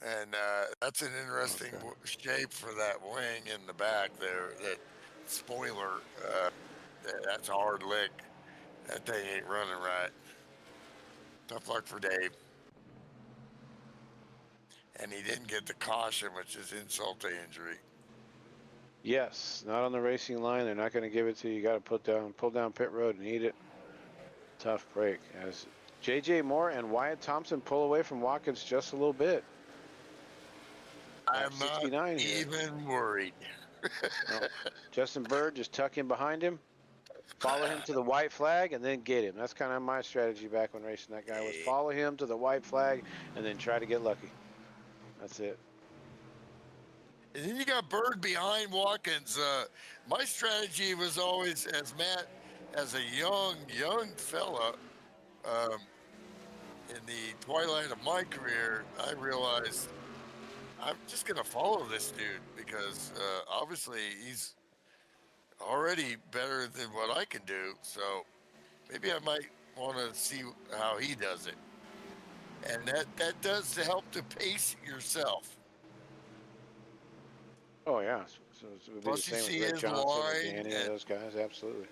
[SPEAKER 8] And that's an interesting shape for that wing in the back there. That spoiler, that's a hard lick. That thing ain't running right. Tough luck for Dave. And he didn't get the caution, which is insult to injury.
[SPEAKER 7] Yes, not on the racing line. They're not going to give it to you. You got to pull down pit road and eat it. Tough break. As J.J. Moore and Wyatt Thompson pull away from Watkins just a little bit.
[SPEAKER 8] I'm not even worried.
[SPEAKER 7] No. Justin Bird, just tuck in behind him, follow him to the white flag, and then get him. That's kind of my strategy back when racing that guy was follow him to the white flag and then try to get lucky. That's it.
[SPEAKER 8] And then you got Bird behind Watkins. My strategy was always, as a young fella, in the twilight of my career, I realized I'm just going to follow this dude because obviously he's already better than what I can do. So maybe I might want to see how he does it. And that does help to pace yourself.
[SPEAKER 7] Oh, yeah. So it would be
[SPEAKER 8] Plus
[SPEAKER 7] the
[SPEAKER 8] you
[SPEAKER 7] same
[SPEAKER 8] see
[SPEAKER 7] with Rick
[SPEAKER 8] his
[SPEAKER 7] Johnson or
[SPEAKER 8] line
[SPEAKER 7] Danny or those guys. Absolutely.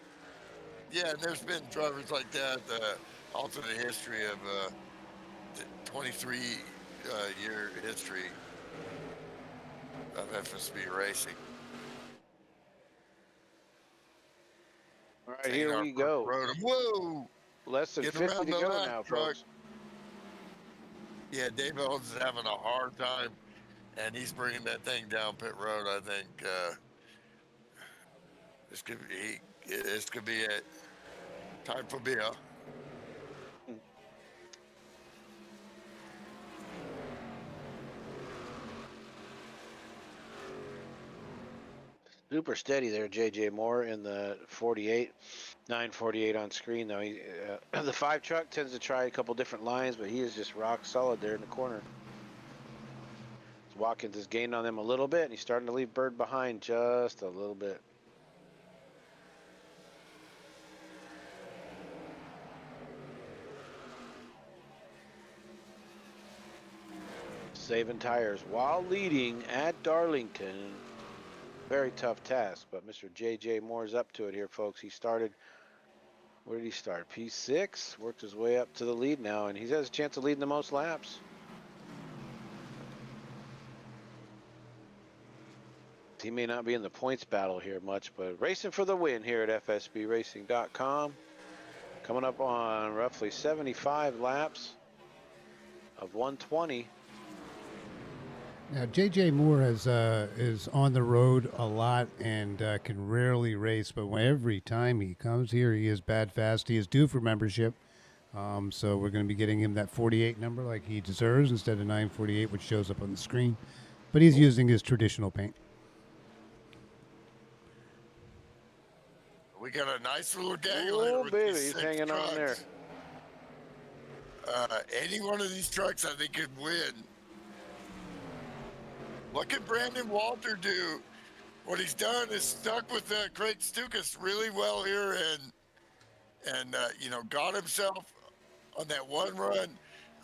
[SPEAKER 8] Yeah, and there's been drivers like that, alternate history of 23 year history of FSB racing.
[SPEAKER 7] All right, here we go.
[SPEAKER 8] Whoa!
[SPEAKER 7] Less than
[SPEAKER 8] Getting
[SPEAKER 7] 50
[SPEAKER 8] around
[SPEAKER 7] to
[SPEAKER 8] the
[SPEAKER 7] go
[SPEAKER 8] lap,
[SPEAKER 7] now,
[SPEAKER 8] truck.
[SPEAKER 7] folks.
[SPEAKER 8] Yeah, Dave Owens is having a hard time, and he's bringing that thing down pit road. I think this could be it. Time for beer.
[SPEAKER 7] Super steady there, JJ Moore in the 48, 948 on screen though. The 5 truck tends to try a couple different lines, but he is just rock solid there in the corner. Watkins has gained on them a little bit, and he's starting to leave Bird behind just a little bit. Saving tires while leading at Darlington. Very tough task, but Mr. JJ Moore's up to it here, folks. He started, where did he start? P6, worked his way up to the lead now, and he has a chance of leading the most laps. He may not be in the points battle here much, but racing for the win here at FSBRacing.com. Coming up on roughly 75 laps of 120.
[SPEAKER 9] Now, J.J. Moore is on the road a lot and can rarely race, but every time he comes here, he is bad fast. He is due for membership, so we're going to be getting him that 48 number like he deserves instead of 948, which shows up on the screen. But he's using his traditional paint.
[SPEAKER 8] We got a nice little gangler.
[SPEAKER 7] Oh,
[SPEAKER 8] with
[SPEAKER 7] baby,
[SPEAKER 8] these
[SPEAKER 7] he's
[SPEAKER 8] 6
[SPEAKER 7] hanging on there.
[SPEAKER 8] Any one of these trucks, I think, could win. What can Brandon Walter do? What he's done is stuck with Craig Stukas really well here, and you know, got himself on that one run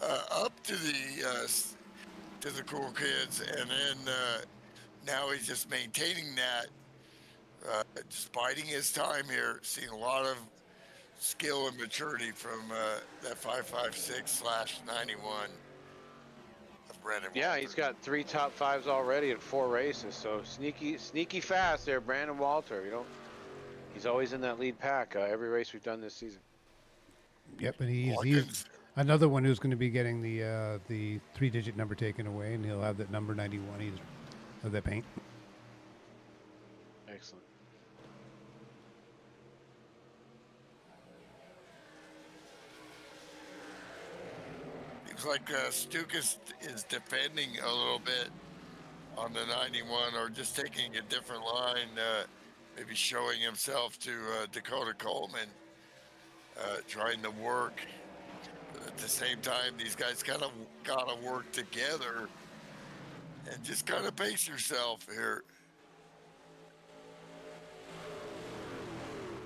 [SPEAKER 8] up to the cool kids, and then now he's just maintaining that. Just biding his time here, seeing a lot of skill and maturity from that 556/91 of Brandon
[SPEAKER 7] Yeah,
[SPEAKER 8] Walter.
[SPEAKER 7] he's got 3 top 5s already in 4 races, so sneaky fast there, Brandon Walter. You know, he's always in that lead pack every race we've done this season.
[SPEAKER 9] Yep, and he's another one who's going to be getting the 3-digit number taken away, and he'll have that number 91 of that paint.
[SPEAKER 7] Excellent.
[SPEAKER 8] Seems like Stukas is defending a little bit on the 91, or just taking a different line, maybe showing himself to Dakota Coleman, trying to work. But at the same time, these guys kind of got to work together and just kind of pace yourself here.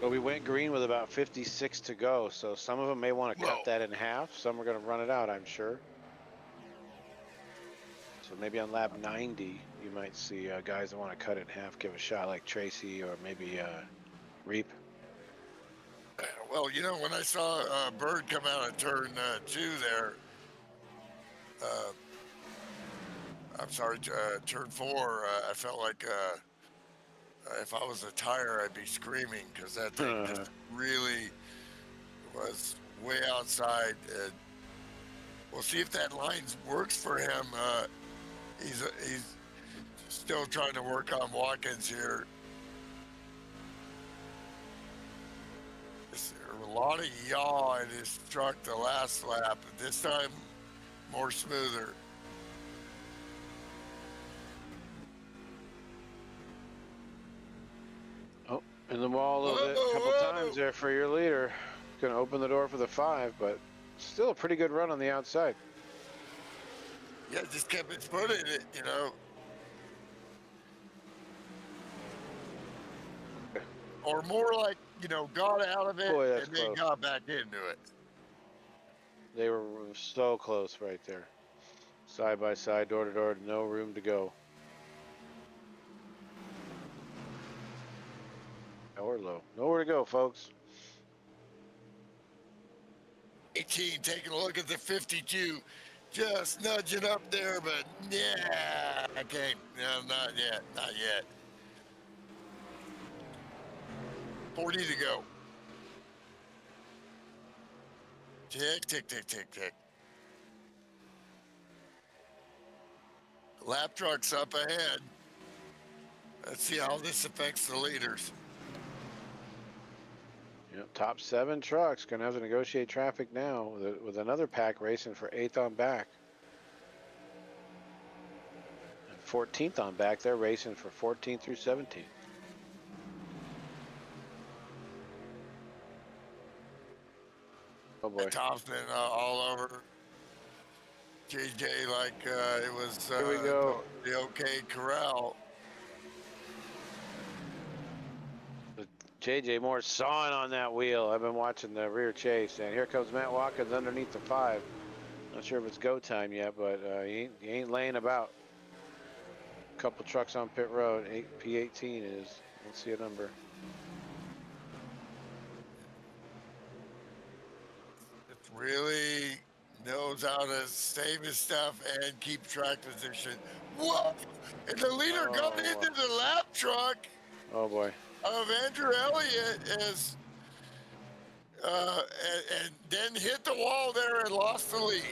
[SPEAKER 7] Well, we went green with about 56 to go, so some of them may want to cut that in half. Some are going to run it out, I'm sure. So maybe on lap 90, you might see guys that want to cut it in half, give a shot like Tracy or maybe Reap.
[SPEAKER 8] Well, you know, when I saw Bird come out of turn 2 there, I'm sorry, turn 4, I felt like if I was a tire, I'd be screaming, because that thing just really was way outside. And we'll see if that line works for him. He's still trying to work on Watkins here. A lot of yaw in his truck the last lap, but this time more smoother.
[SPEAKER 7] Oh, in the wall a little bit, a couple times there for your leader. Going to open the door for the 5, but still a pretty good run on the outside.
[SPEAKER 8] Yeah, just kept its foot in it, you know. Or more like, you know, got out of it and then got back into it.
[SPEAKER 7] They were so close right there. Side by side, door to door, no room to go. Or low. Nowhere to go, folks.
[SPEAKER 8] 18, taking a look at the 52. Just nudging up there, but yeah, I can't. No, not yet. Not yet. 40 to go. Tick, tick, tick, tick, tick. lap trucks up ahead. Let's see how this affects the leaders.
[SPEAKER 7] Yep, top 7 trucks gonna have to negotiate traffic now with another pack racing for 8th on back. And 14th on back, they're racing for 14 through 17. Oh boy.
[SPEAKER 8] Tom's been all over JJ like it was
[SPEAKER 7] Here we go.
[SPEAKER 8] the OK Corral.
[SPEAKER 7] JJ Moore sawing on that wheel. I've been watching the rear chase, and here comes Matt Watkins underneath the 5. Not sure if it's go time yet, but he ain't laying about. Couple trucks on pit road. P18 is. Let's see a number.
[SPEAKER 8] It really knows how to save his stuff and keep track position. Whoa! And the leader coming into the lap truck
[SPEAKER 7] Oh boy.
[SPEAKER 8] of Andrew Elliott is, and then hit the wall there and lost the lead.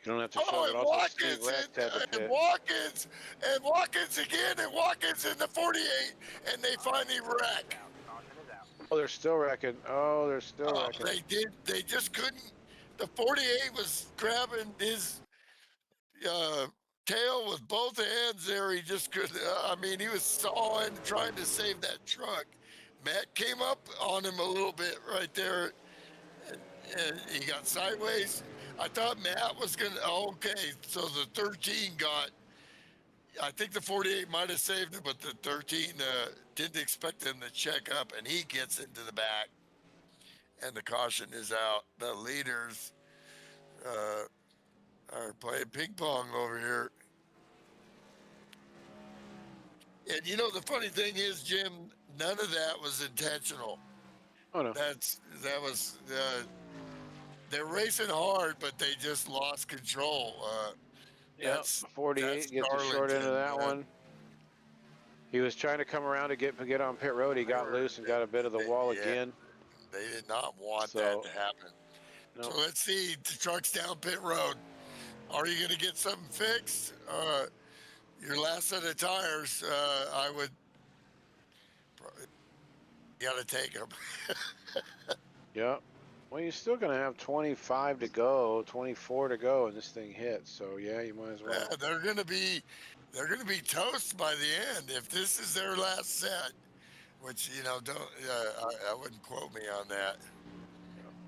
[SPEAKER 7] You don't have to show
[SPEAKER 8] Oh,
[SPEAKER 7] it.
[SPEAKER 8] and
[SPEAKER 7] Also, Steve
[SPEAKER 8] Watkins,
[SPEAKER 7] Rex had the pit.
[SPEAKER 8] and Watkins again, and Watkins in the 48, and they finally wreck.
[SPEAKER 7] Oh, they're still wrecking. Oh, they're still
[SPEAKER 8] Oh,
[SPEAKER 7] wrecking.
[SPEAKER 8] they just couldn't. The 48 was grabbing his tail with both hands there. He just couldn't. I mean, he was sawing, trying to save that truck. Matt came up on him a little bit right there, and he got sideways. I thought Matt was going to, okay, so the 13 got, I think the 48 might have saved him, but the 13 didn't expect him to check up, and he gets into the back, and the caution is out. The leaders are playing ping pong over here. And you know, the funny thing is, Jim, none of that was intentional.
[SPEAKER 7] Oh no.
[SPEAKER 8] That was, they're racing hard, but they just lost control.
[SPEAKER 7] Yep. 48 gets the short end of that one. He was trying to come around to get on pit road. He got loose and got a bit of the wall again.
[SPEAKER 8] They did not want that to happen.
[SPEAKER 7] Nope.
[SPEAKER 8] So let's see, the truck's down pit road. Are you going to get something fixed? Your last set of tires, I would probably, you got to take them.
[SPEAKER 7] Yep. Well, you're still going to have 25 to go, 24 to go, and this thing hits. So yeah, you might as well.
[SPEAKER 8] Yeah, they're going to be toast by the end if this is their last set. Which, you know, don't I wouldn't quote me on that,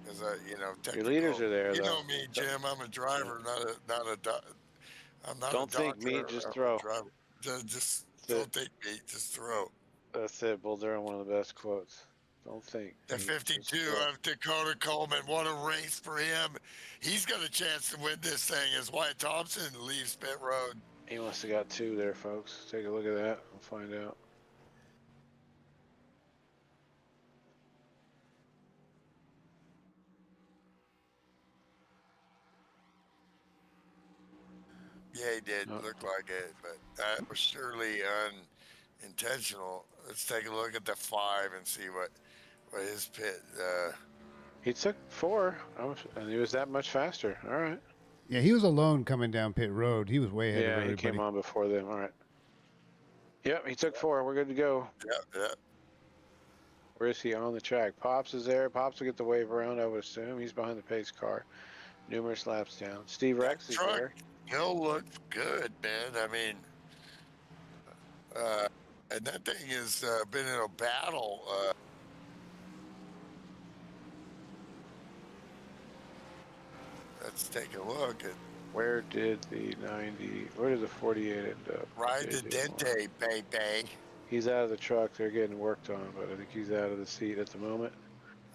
[SPEAKER 8] because you know,
[SPEAKER 7] Your leaders are there.
[SPEAKER 8] You
[SPEAKER 7] though.
[SPEAKER 8] know me, Jim. I'm a driver, not a I'm not
[SPEAKER 7] Don't
[SPEAKER 8] a doctor.
[SPEAKER 7] think meat, just
[SPEAKER 8] I'm a
[SPEAKER 7] throw.
[SPEAKER 8] driver. Just don't think meat, just throw.
[SPEAKER 7] That's it, Bull Durham. One of the best quotes. Don't think.
[SPEAKER 8] The
[SPEAKER 7] meat,
[SPEAKER 8] 52
[SPEAKER 7] just throw.
[SPEAKER 8] of Dakota Coleman. What a race for him. He's got a chance to win this thing as Wyatt Thompson leaves pit road.
[SPEAKER 7] He must have got 2 there, folks. Take a look at that. We'll find out.
[SPEAKER 8] Yeah, he did look like it, but that was surely unintentional. Let's take a look at the 5 and see what his pit.
[SPEAKER 7] He took 4, and he was that much faster. All right.
[SPEAKER 9] Yeah, he was alone coming down pit road. He was way ahead of
[SPEAKER 7] Yeah, he
[SPEAKER 9] everybody.
[SPEAKER 7] came on before them. All right. Yep, he took 4. We're good to go.
[SPEAKER 8] Yeah.
[SPEAKER 7] Where is he on the track? Pops is there. Pops will get the wave around, I would assume. He's behind the pace car. Numerous laps down. Steve Rex is there.
[SPEAKER 8] He'll look good, man. I mean, and that thing has been in a battle. Let's take a look at
[SPEAKER 7] Where did the 48 end up?
[SPEAKER 8] Ride the
[SPEAKER 7] JJ Moore.
[SPEAKER 8] Dente, baby.
[SPEAKER 7] He's out of the truck. They're getting worked on, but I think he's out of the seat at the moment.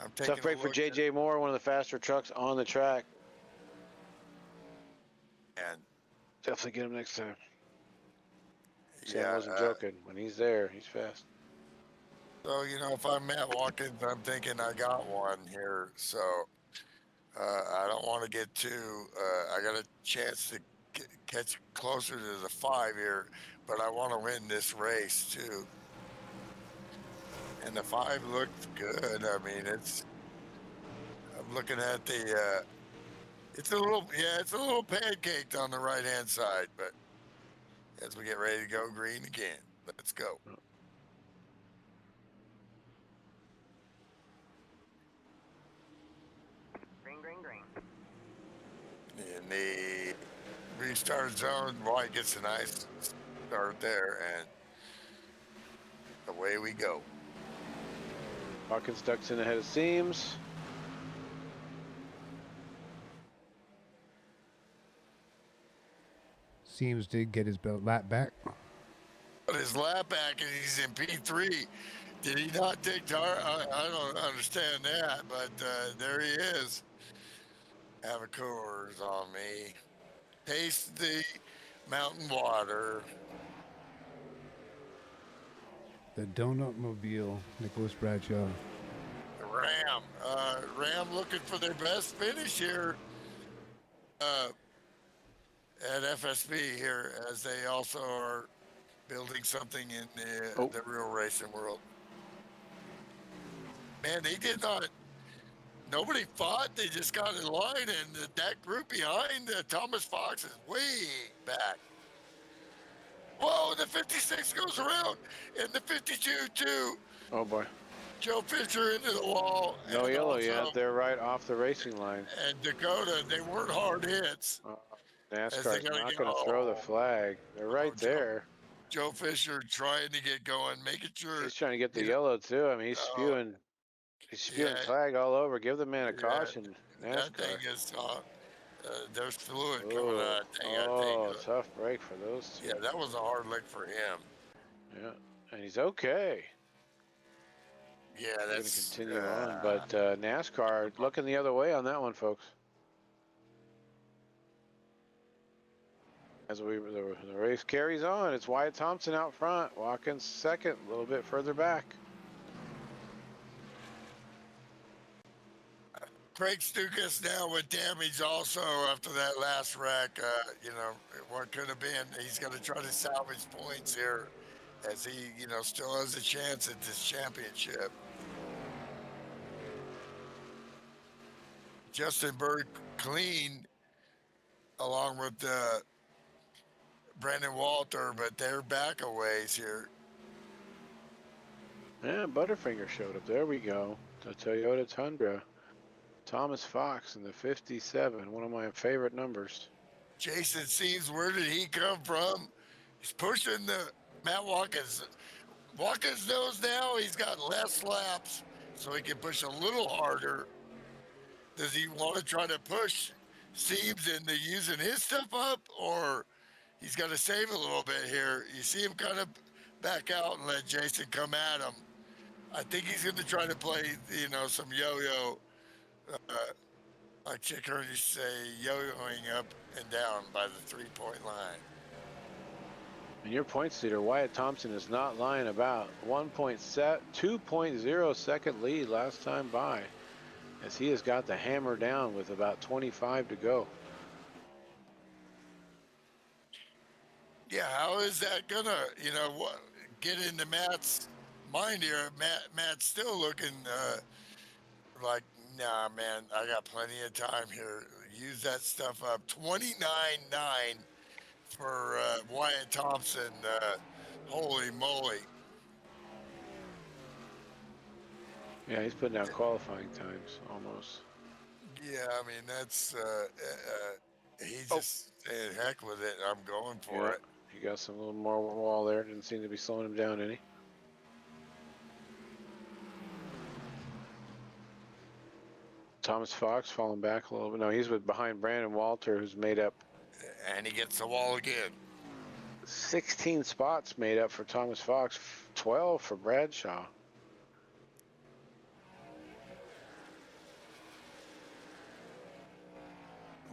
[SPEAKER 8] I'm taking
[SPEAKER 7] Tough break
[SPEAKER 8] a
[SPEAKER 7] for
[SPEAKER 8] look
[SPEAKER 7] JJ Moore, one of the faster trucks on the track.
[SPEAKER 8] And
[SPEAKER 7] Definitely get him next time. Sam
[SPEAKER 8] yeah,
[SPEAKER 7] wasn't joking. When he's there, he's fast.
[SPEAKER 8] so you know, if I'm Matt Watkins, I'm thinking I got one here. So I don't want to get too. I got a chance to catch closer to the 5 here, but I want to win this race too. And the 5 looks good. I mean, I'm looking at the. It's a little, yeah, it's a little pancaked on the right-hand side, but as we get ready to go green again, let's go.
[SPEAKER 3] Green, green, green.
[SPEAKER 8] In the restart zone, White gets a nice start there, and away we go.
[SPEAKER 7] Hawkins ducks in ahead of Seams.
[SPEAKER 9] Seems to get his lap back.
[SPEAKER 8] But his lap back, and he's in P3. Did he not take I don't understand that, but there he is. Have a Coors on me. Taste the mountain water.
[SPEAKER 9] The Donut Mobile, Nicholas Bradshaw.
[SPEAKER 8] Ram. Ram looking for their best finish here at FSB here, as they also are building something in the real racing world. Man, they did not. Nobody fought. They just got in line, and that group behind Thomas Fox is way back. Whoa, the 56 goes around, and the 52 too.
[SPEAKER 7] Oh boy.
[SPEAKER 8] Joe Fisher into the wall.
[SPEAKER 7] No yellow yet. They're right off the racing line.
[SPEAKER 8] And Dakota, they weren't hard hits.
[SPEAKER 7] NASCAR's not going to throw the flag. They're right there.
[SPEAKER 8] Joe Fisher trying to get going, making sure.
[SPEAKER 7] He's trying to get the yellow too. I mean, he's spewing. He's spewing flag all over. Give the man a caution. NASCAR.
[SPEAKER 8] That thing is. There's fluid coming out.
[SPEAKER 7] Tough break for those two.
[SPEAKER 8] Yeah, that was a hard lick for him.
[SPEAKER 7] Yeah, and he's okay.
[SPEAKER 8] Yeah,
[SPEAKER 7] We're
[SPEAKER 8] that's
[SPEAKER 7] going to continue on, but NASCAR looking the other way on that one, folks. As the race carries on, it's Wyatt Thompson out front, Watkins second, a little bit further back.
[SPEAKER 8] Craig Stukas now with damage also after that last wreck. You know, what could have been. He's going to try to salvage points here, as he, you know, still has a chance at this championship. Justin Bird clean along with Brandon Walter, but they're back a ways here.
[SPEAKER 7] Yeah, Butterfinger showed up. There we go. The Toyota Tundra. Thomas Fox in the 57, one of my favorite numbers.
[SPEAKER 8] Jason Seams, where did he come from? He's pushing the Matt Watkins. Watkins knows now he's got less laps, so he can push a little harder. Does he want to try to push Seams into using his stuff up, or he's got to save a little bit here? You see him kind of back out and let Jason come at him. I think he's going to try to play, you know, some yo-yo. Like Chick heard you say, yo-yoing up and down by the 3-point line.
[SPEAKER 7] And your points leader, Wyatt Thompson, is not lying about. 2.0 second lead last time by, as he has got the hammer down with about 25 to go.
[SPEAKER 8] Yeah, how is that gonna, you know, what, get into Matt's mind here? Matt's still looking like, nah, man, I got plenty of time here. Use that stuff up. 29.9 for Wyatt Thompson. Holy moly.
[SPEAKER 7] Yeah, he's putting out qualifying times almost.
[SPEAKER 8] Yeah, I mean, that's, he's just saying, heck with it. I'm going for it.
[SPEAKER 7] He got some little more wall there. Didn't seem to be slowing him down any. Thomas Fox falling back a little bit. No, he's behind Brandon Walter, who's made up.
[SPEAKER 8] And he gets the wall again.
[SPEAKER 7] 16 spots made up for Thomas Fox, 12 for Bradshaw.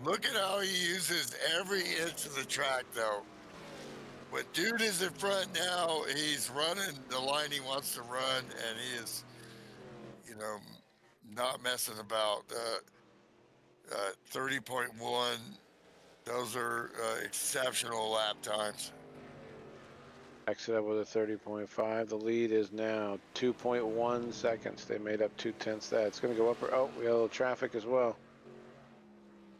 [SPEAKER 8] Look at how he uses every inch of the track, though. When dude is in front now, he's running the line he wants to run, and he is, you know, not messing about. 30.1, those are exceptional lap times.
[SPEAKER 7] Exit up with a 30.5. The lead is now 2.1 seconds. They made up 2/10 that. It's going to go up. Oh, we have a little traffic as well.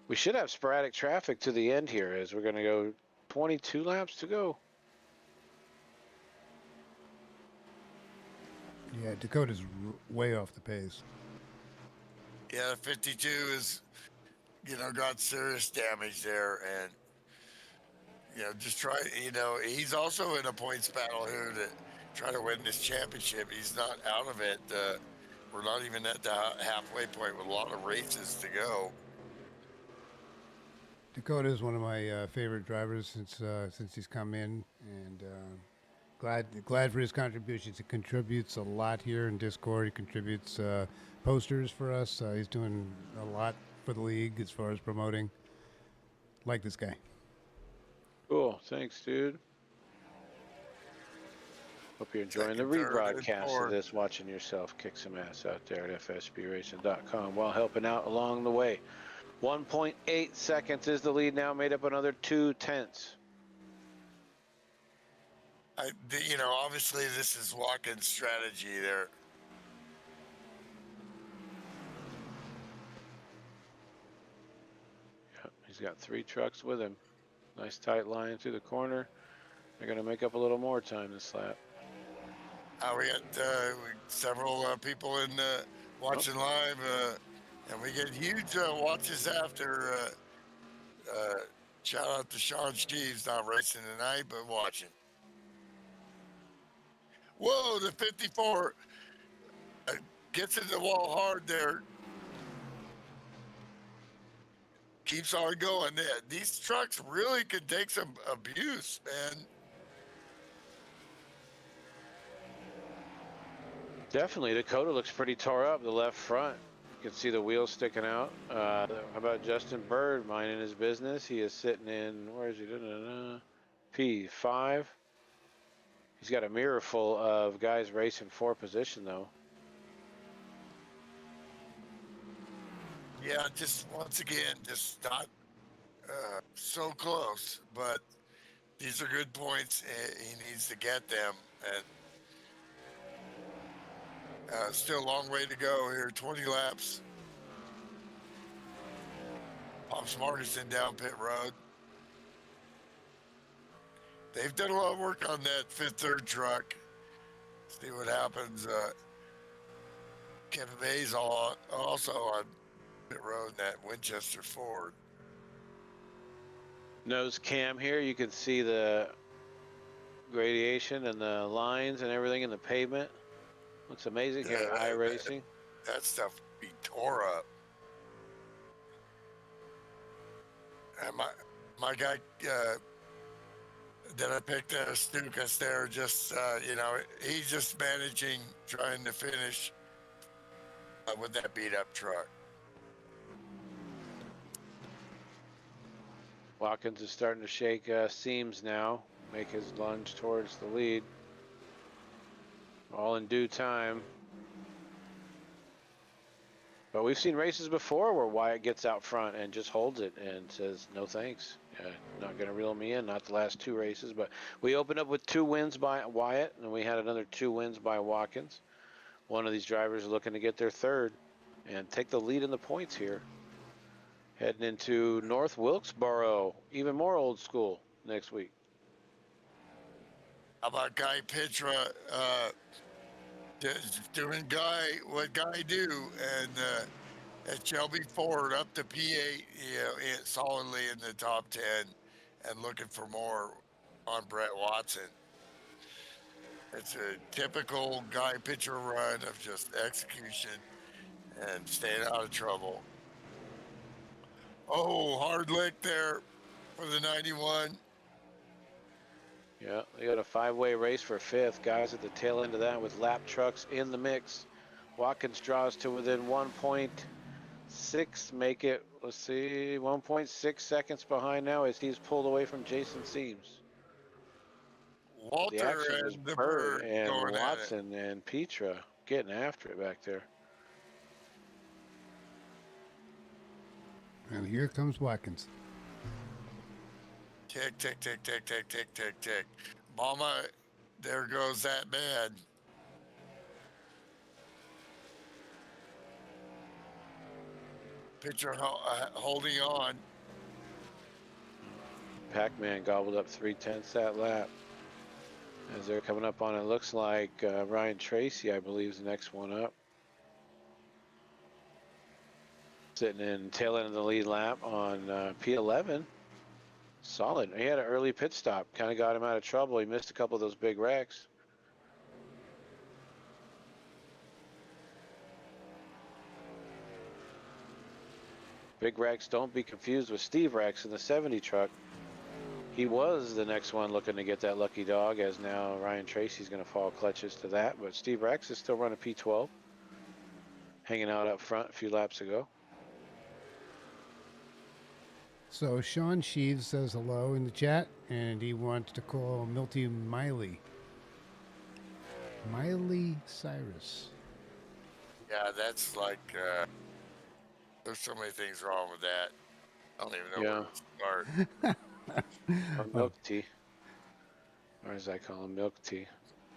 [SPEAKER 7] We should have sporadic traffic to the end here as we're going to go 22 laps to go.
[SPEAKER 9] Yeah, Dakota's way off the pace.
[SPEAKER 8] Yeah, 52 is, got serious damage there, and just try. He's also in a points battle here to try to win this championship. He's not out of it. We're not even at the halfway point with a lot of races to go.
[SPEAKER 9] Dakota is one of my favorite drivers since he's come in, and glad for his contributions. He contributes a lot here in Discord. He contributes posters for us. He's doing a lot for the league as far as promoting. Like this guy.
[SPEAKER 7] Cool. Thanks, dude. Hope you're enjoying the rebroadcast of this, watching yourself kick some ass out there at FSBRacing.com while helping out along the way. 1.8 seconds is the lead now, made up another 2/10.
[SPEAKER 8] Obviously this is Watkins' strategy there.
[SPEAKER 7] Yep, he's got 3 trucks with him. Nice tight line through the corner. They're going to make up a little more time this lap.
[SPEAKER 8] We got several people in watching live, and we get huge watches after. Shout out to Sean Steves, not racing tonight, but watching. Whoa, the 54 gets in the wall hard there. Keeps on going. These trucks really could take some abuse, man.
[SPEAKER 7] Definitely, Dakota looks pretty tore up. The left front, you can see the wheels sticking out. How about Justin Bird minding his business? He is sitting in, where is he? P5. He's got a mirror full of guys racing for position, though.
[SPEAKER 8] Yeah, just once again, just not so close, but these are good points. He needs to get them, and still a long way to go here. 20 laps. Pops Martinson down pit road. They've done a lot of work on that third truck. See what happens. Kevin Mays also on pit road in that Winchester Ford.
[SPEAKER 7] Nose cam here, you can see the gradation and the lines and everything in the pavement. Looks amazing here at iRacing.
[SPEAKER 8] That stuff be tore up. And my guy that I picked as Stukas there, just he's just managing, trying to finish with that beat up truck.
[SPEAKER 7] Watkins is starting to shake seams now, make his lunge towards the lead. All in due time. But we've seen races before where Wyatt gets out front and just holds it and says, no thanks. Not going to reel me in, not the last 2 races. But we opened up with 2 wins by Wyatt, and we had another 2 wins by Watkins. One of these drivers is looking to get their 3rd and take the lead in the points here. Heading into North Wilkesboro, even more old school next week.
[SPEAKER 8] How about Guy Petra doing what Guy do, and at Shelby Ford up to P8, solidly in the top 10, and looking for more on Brett Watson. It's a typical Guy Petra run of just execution and staying out of trouble. Oh, hard lick there for the 91.
[SPEAKER 7] Yeah, they got a 5-way race for 5th. Guys at the tail end of that with lap trucks in the mix. Watkins draws to within 1.6, make it, let's see, 1.6 seconds behind now as he's pulled away from Jason Seams.
[SPEAKER 8] Walter
[SPEAKER 7] the action is
[SPEAKER 8] and the
[SPEAKER 7] Bird
[SPEAKER 8] Bird
[SPEAKER 7] and
[SPEAKER 8] going at it.
[SPEAKER 7] Watson and Petra getting after it back there.
[SPEAKER 9] And here comes Watkins.
[SPEAKER 8] Tick, tick, tick, tick, tick, tick, tick, tick. Mama, there goes that man. Pitcher holding on.
[SPEAKER 7] Pac-Man gobbled up 3/10 that lap. As they're coming up on it, looks like Ryan Tracy, I believe, is the next one up. Sitting in tail end of the lead lap on P11. Solid. He had an early pit stop. Kind of got him out of trouble. He missed a couple of those big wrecks. Big Rex, don't be confused with Steve Rex in the 70 truck. He was the next one looking to get that lucky dog, as now Ryan Tracy's going to fall clutches to that. But Steve Rex is still running P12, hanging out up front a few laps ago.
[SPEAKER 9] So Sean Sheaves says hello in the chat, and he wants to call Milty Miley. Miley Cyrus.
[SPEAKER 8] Yeah, that's like, there's so many things wrong with that. I don't even know where to start.
[SPEAKER 7] Or milk tea. Or as I call him, milk tea.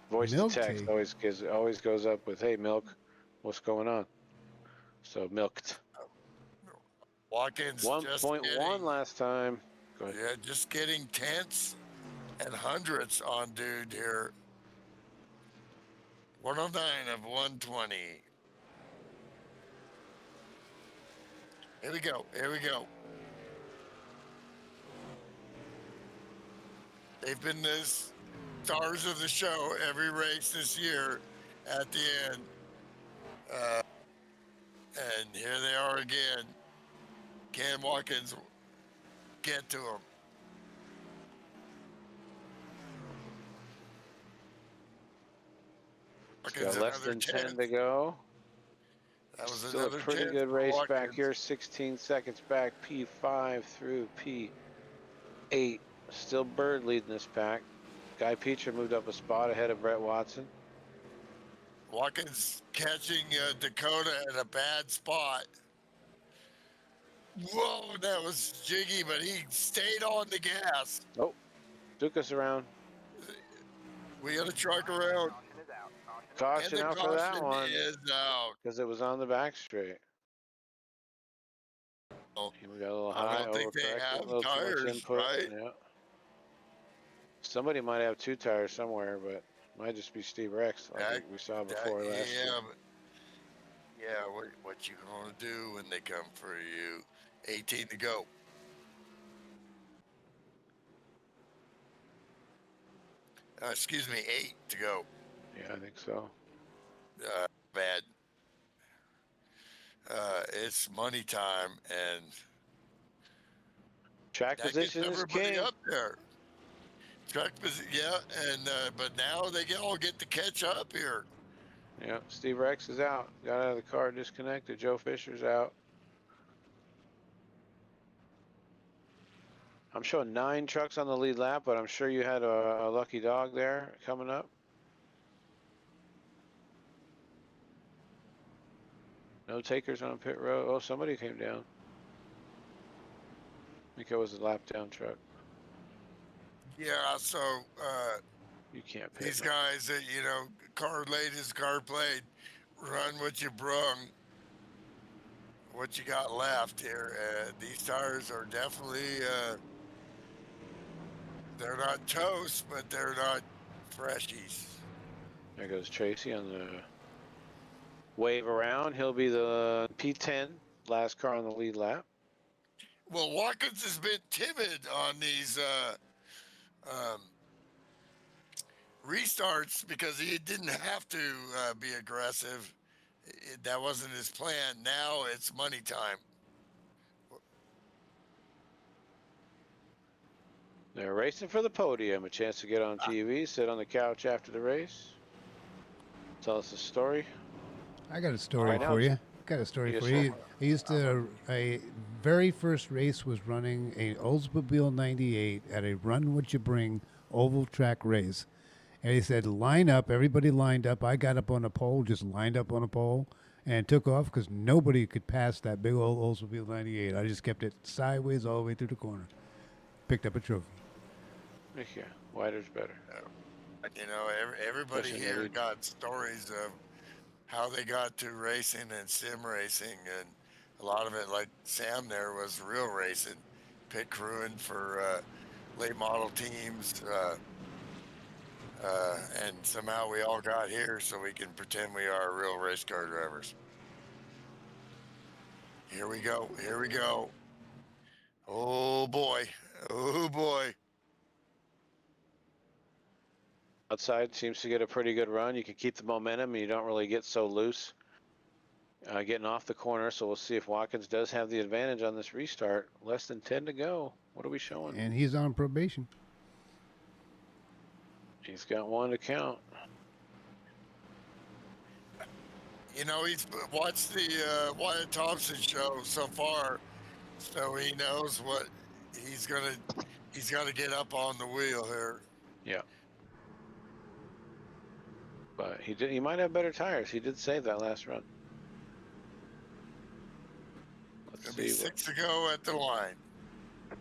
[SPEAKER 7] Voice
[SPEAKER 9] Milk
[SPEAKER 7] to text
[SPEAKER 9] tea.
[SPEAKER 7] always goes up with, hey, milk, what's going on? So milked.
[SPEAKER 8] Watkins
[SPEAKER 7] 1.1 last time. Go ahead.
[SPEAKER 8] Yeah, just getting tenths and hundredths on dude here. 109 of 120. Here we go. Here we go. They've been the stars of the show every race this year at the end. And here they are again. Can Watkins get to him?
[SPEAKER 7] Got less than 10 to go.
[SPEAKER 8] That was
[SPEAKER 7] Still a
[SPEAKER 8] another
[SPEAKER 7] pretty
[SPEAKER 8] 10
[SPEAKER 7] good
[SPEAKER 8] for
[SPEAKER 7] race
[SPEAKER 8] Watkins.
[SPEAKER 7] back here. 16 seconds back. P5 through P8. Still Bird leading this pack. Guy Peacher moved up a spot ahead of Brett Watson.
[SPEAKER 8] Watkins catching Dakota at a bad spot. Whoa, that was jiggy, but he stayed on the gas.
[SPEAKER 7] Oh, took us around.
[SPEAKER 8] We got a truck around.
[SPEAKER 7] Caution
[SPEAKER 8] And the
[SPEAKER 7] out for that
[SPEAKER 8] caution
[SPEAKER 7] one
[SPEAKER 8] is out.
[SPEAKER 7] because it was on the back straight.
[SPEAKER 8] Oh,
[SPEAKER 7] We got a little
[SPEAKER 8] I
[SPEAKER 7] high,
[SPEAKER 8] don't think they
[SPEAKER 7] overcorrected,
[SPEAKER 8] have
[SPEAKER 7] a little too much
[SPEAKER 8] tires,
[SPEAKER 7] input.
[SPEAKER 8] right?
[SPEAKER 7] Yeah. Somebody might have 2 tires somewhere, but it might just be Steve Rex, like we saw before last year.
[SPEAKER 8] Yeah, but what you gonna do when they come for you? 18 to go. Excuse me, 8 to go.
[SPEAKER 7] Yeah, I think so.
[SPEAKER 8] Bad. It's money time, and
[SPEAKER 7] Track
[SPEAKER 8] that gets
[SPEAKER 7] position is
[SPEAKER 8] everybody
[SPEAKER 7] king.
[SPEAKER 8] up there. Track position, yeah, and but now they all get to catch up here.
[SPEAKER 7] Yeah, Steve Rex is out. Got out of the car, disconnected. Joe Fisher's out. I'm showing 9 trucks on the lead lap, but I'm sure you had a lucky dog there coming up. No takers on pit road. Oh, somebody came down. I think it was a lap down truck.
[SPEAKER 8] Yeah, so
[SPEAKER 7] You can't pit.
[SPEAKER 8] these guys that car late is car played, run what you brung, what you got left here. These tires are definitely they're not toast, but they're not freshies.
[SPEAKER 7] There goes Tracy on the wave around. He'll be the P10, last car on the lead lap.
[SPEAKER 8] Well, Watkins has been timid on these restarts because he didn't have to be aggressive. That wasn't his plan. Now it's money time.
[SPEAKER 7] They're racing for the podium. A chance to get on TV, sit on the couch after the race. Tell us a story.
[SPEAKER 9] I got a story
[SPEAKER 7] Right now,
[SPEAKER 9] for you. Got a story
[SPEAKER 7] Yes,
[SPEAKER 9] for
[SPEAKER 7] sir.
[SPEAKER 9] you. I used to, a very first race was running a Oldsmobile 98 at a Run What You Bring oval track race. And he said, line up, everybody lined up. I got up on a pole, just lined up on a pole, and took off because nobody could pass that big old Oldsmobile 98. I just kept it sideways all the way through the corner. Picked up a trophy.
[SPEAKER 7] Yeah, wider's better.
[SPEAKER 8] Everybody
[SPEAKER 7] Especially
[SPEAKER 8] here
[SPEAKER 7] lead.
[SPEAKER 8] got stories of how they got to racing and sim racing, and A lot of it, like Sam there, was real racing, pit crewing for late model teams, and somehow we all got here so we can pretend we are real race car drivers. Here we go. Here we go. Oh boy. Oh boy.
[SPEAKER 7] Outside seems to get a pretty good run. You can keep the momentum and you don't really get so loose getting off the corner. So we'll see if Watkins does have the advantage on this restart. Less than 10 to go. What are we showing?
[SPEAKER 9] And he's on probation.
[SPEAKER 7] He's got one to count.
[SPEAKER 8] You know, he's watched the Wyatt Thompson show so far, so he knows what he's got to get up on the wheel here.
[SPEAKER 7] Yeah. But he might have better tires. He did save that last run. Let's
[SPEAKER 8] Gonna be
[SPEAKER 7] see.
[SPEAKER 8] 6 to go at the line.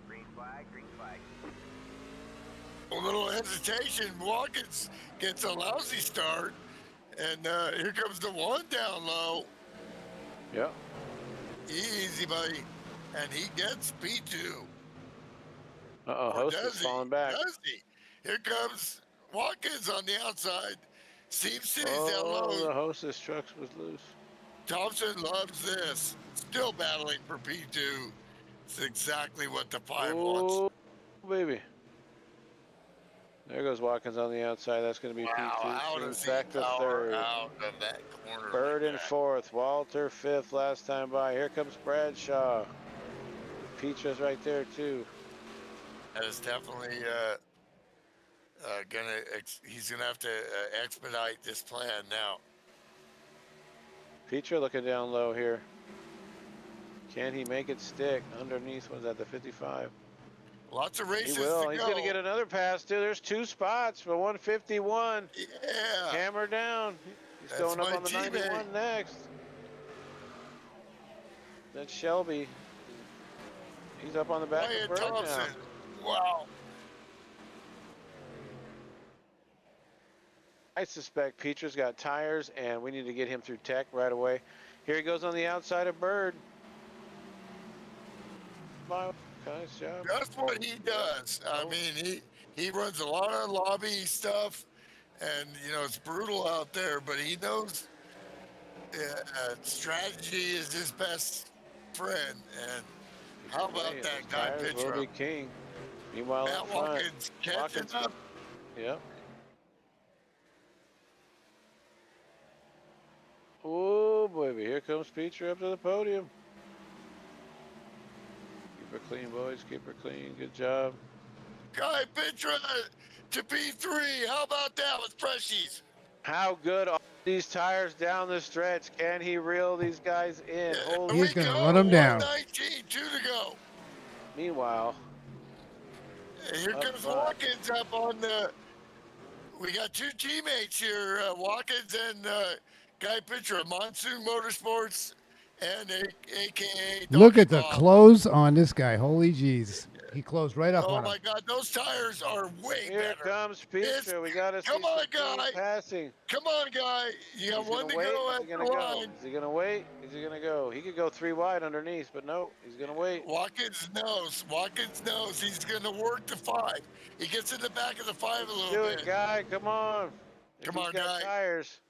[SPEAKER 3] Green flag, green flag.
[SPEAKER 8] A little hesitation. Watkins gets a lousy start, and here comes the one down low.
[SPEAKER 7] Yeah.
[SPEAKER 8] Easy, buddy. And he gets P2.
[SPEAKER 7] Uh-oh,
[SPEAKER 8] Or
[SPEAKER 7] Host
[SPEAKER 8] does
[SPEAKER 7] is
[SPEAKER 8] he?
[SPEAKER 7] falling back.
[SPEAKER 8] Does he? Here comes Watkins on the outside. Seam City's down
[SPEAKER 7] Oh, the
[SPEAKER 8] low.
[SPEAKER 7] Hostess truck was loose.
[SPEAKER 8] Thompson loves this. Still battling for P2. It's exactly what the 5 wants.
[SPEAKER 7] Oh, baby. There goes Watkins on the outside. That's going to be
[SPEAKER 8] Wow,
[SPEAKER 7] P2.
[SPEAKER 8] how
[SPEAKER 7] Seems
[SPEAKER 8] does he
[SPEAKER 7] back to
[SPEAKER 8] power
[SPEAKER 7] third.
[SPEAKER 8] out of that corner?
[SPEAKER 7] Bird
[SPEAKER 8] like
[SPEAKER 7] in
[SPEAKER 8] that?
[SPEAKER 7] fourth. Walter fifth last time by. Here comes Bradshaw. Peaches right there, too.
[SPEAKER 8] That is definitely he's gonna have to expedite this plan now.
[SPEAKER 7] Petra looking down low here. Can he make it stick underneath? Was that the 55?
[SPEAKER 8] Lots of
[SPEAKER 7] He
[SPEAKER 8] races
[SPEAKER 7] will.
[SPEAKER 8] to
[SPEAKER 7] He's
[SPEAKER 8] go.
[SPEAKER 7] going to get another pass, too. There's 2 spots for 151.
[SPEAKER 8] Yeah.
[SPEAKER 7] Hammer down. He's
[SPEAKER 8] That's
[SPEAKER 7] going up
[SPEAKER 8] my
[SPEAKER 7] on the
[SPEAKER 8] teammate.
[SPEAKER 7] 91 next. That's Shelby. He's up on the back of
[SPEAKER 8] Wyatt
[SPEAKER 7] Bird now.
[SPEAKER 8] Thompson. Wow.
[SPEAKER 7] I suspect Petra's got tires, and we need to get him through tech right away. Here he goes on the outside of Bird. Nice job.
[SPEAKER 8] That's what he does. I mean, he runs a lot of lobby stuff, and you know it's brutal out there. But he knows strategy is his best friend. And how about
[SPEAKER 7] Hey,
[SPEAKER 8] that
[SPEAKER 7] those
[SPEAKER 8] guy
[SPEAKER 7] tires will
[SPEAKER 8] Petra?
[SPEAKER 7] be king. Meanwhile,
[SPEAKER 8] Matt
[SPEAKER 7] up front,
[SPEAKER 8] Watkins catching
[SPEAKER 7] Watkins-
[SPEAKER 8] up.
[SPEAKER 7] Yep. Oh, baby. Here comes Petra up to the podium. Keep her clean, boys. Keep her clean. Good job.
[SPEAKER 8] Guy Petra to P3. How about that with Freshies?
[SPEAKER 7] How good are these tires down the stretch? Can he reel these guys in? Holy
[SPEAKER 9] He's gonna run 'em down.
[SPEAKER 8] 119, 2 to go.
[SPEAKER 7] Meanwhile,
[SPEAKER 8] And here
[SPEAKER 7] Up
[SPEAKER 8] comes
[SPEAKER 7] front.
[SPEAKER 8] Watkins up on the. We got 2 teammates here, Watkins and Guy Petra, Monsoon Motorsports, and AKA.
[SPEAKER 9] Look
[SPEAKER 8] Donkey
[SPEAKER 9] at the
[SPEAKER 8] Bob.
[SPEAKER 9] close on this guy. Holy jeez. He closed right up
[SPEAKER 8] Oh
[SPEAKER 9] on
[SPEAKER 8] my
[SPEAKER 9] him.
[SPEAKER 8] God, those tires are way
[SPEAKER 7] here
[SPEAKER 8] better.
[SPEAKER 7] comes Petra. We got to see
[SPEAKER 8] Come on,
[SPEAKER 7] some clean
[SPEAKER 8] guy.
[SPEAKER 7] passing.
[SPEAKER 8] Come on, Guy. You got
[SPEAKER 7] He's
[SPEAKER 8] one
[SPEAKER 7] gonna
[SPEAKER 8] to
[SPEAKER 7] wait.
[SPEAKER 8] go
[SPEAKER 7] Is
[SPEAKER 8] at
[SPEAKER 7] he
[SPEAKER 8] the
[SPEAKER 7] gonna go?
[SPEAKER 8] line.
[SPEAKER 7] Is he gonna wait? Is he gonna go? He could go 3 wide underneath, but no, he's gonna wait.
[SPEAKER 8] Watkins knows. Watkins knows he's going to work the 5. He gets in the back of the 5 a little
[SPEAKER 7] Do
[SPEAKER 8] bit.
[SPEAKER 7] it, guy. Come on. If
[SPEAKER 8] Come
[SPEAKER 7] he's
[SPEAKER 8] on,
[SPEAKER 7] got
[SPEAKER 8] guy.
[SPEAKER 7] tires.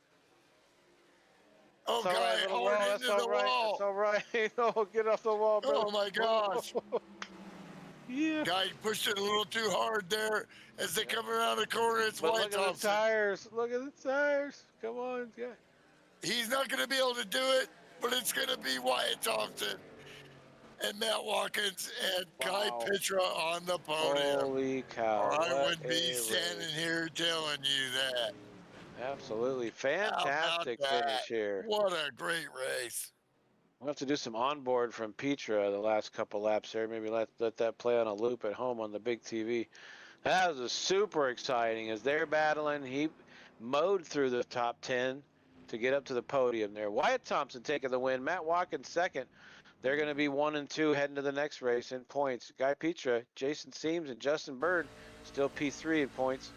[SPEAKER 8] Oh,
[SPEAKER 7] It's all right,
[SPEAKER 8] Guy,
[SPEAKER 7] little
[SPEAKER 8] hard
[SPEAKER 7] wall.
[SPEAKER 8] into
[SPEAKER 7] That's all
[SPEAKER 8] the
[SPEAKER 7] right.
[SPEAKER 8] wall.
[SPEAKER 7] That's all right. No, get off the wall, bro.
[SPEAKER 8] Oh my gosh.
[SPEAKER 7] Yeah.
[SPEAKER 8] Guy pushed it a little too hard there as they come around the corner. It's
[SPEAKER 7] But
[SPEAKER 8] Wyatt
[SPEAKER 7] look at the
[SPEAKER 8] Thompson.
[SPEAKER 7] tires. Look at the tires. Come on, guy.
[SPEAKER 8] He's not going to be able to do it, but it's going to be Wyatt Thompson and Matt Watkins and Guy
[SPEAKER 7] Wow.
[SPEAKER 8] Petra on the podium.
[SPEAKER 7] Holy cow.
[SPEAKER 8] I
[SPEAKER 7] what
[SPEAKER 8] wouldn't be
[SPEAKER 7] a
[SPEAKER 8] standing
[SPEAKER 7] race.
[SPEAKER 8] here telling you that.
[SPEAKER 7] Absolutely
[SPEAKER 8] How about
[SPEAKER 7] fantastic
[SPEAKER 8] that?
[SPEAKER 7] finish here.
[SPEAKER 8] What a great race.
[SPEAKER 7] We'll have to do some onboard from Petra the last couple laps there. Maybe let that play on a loop at home on the big TV. That was a super exciting as they're battling. He mowed through the top 10 to get up to the podium there. Wyatt Thompson taking the win. Matt Watkins second. They're going to be 1 and 2 heading to the next race in points. Guy Petra, Jason Seams, and Justin Bird still P3 in points.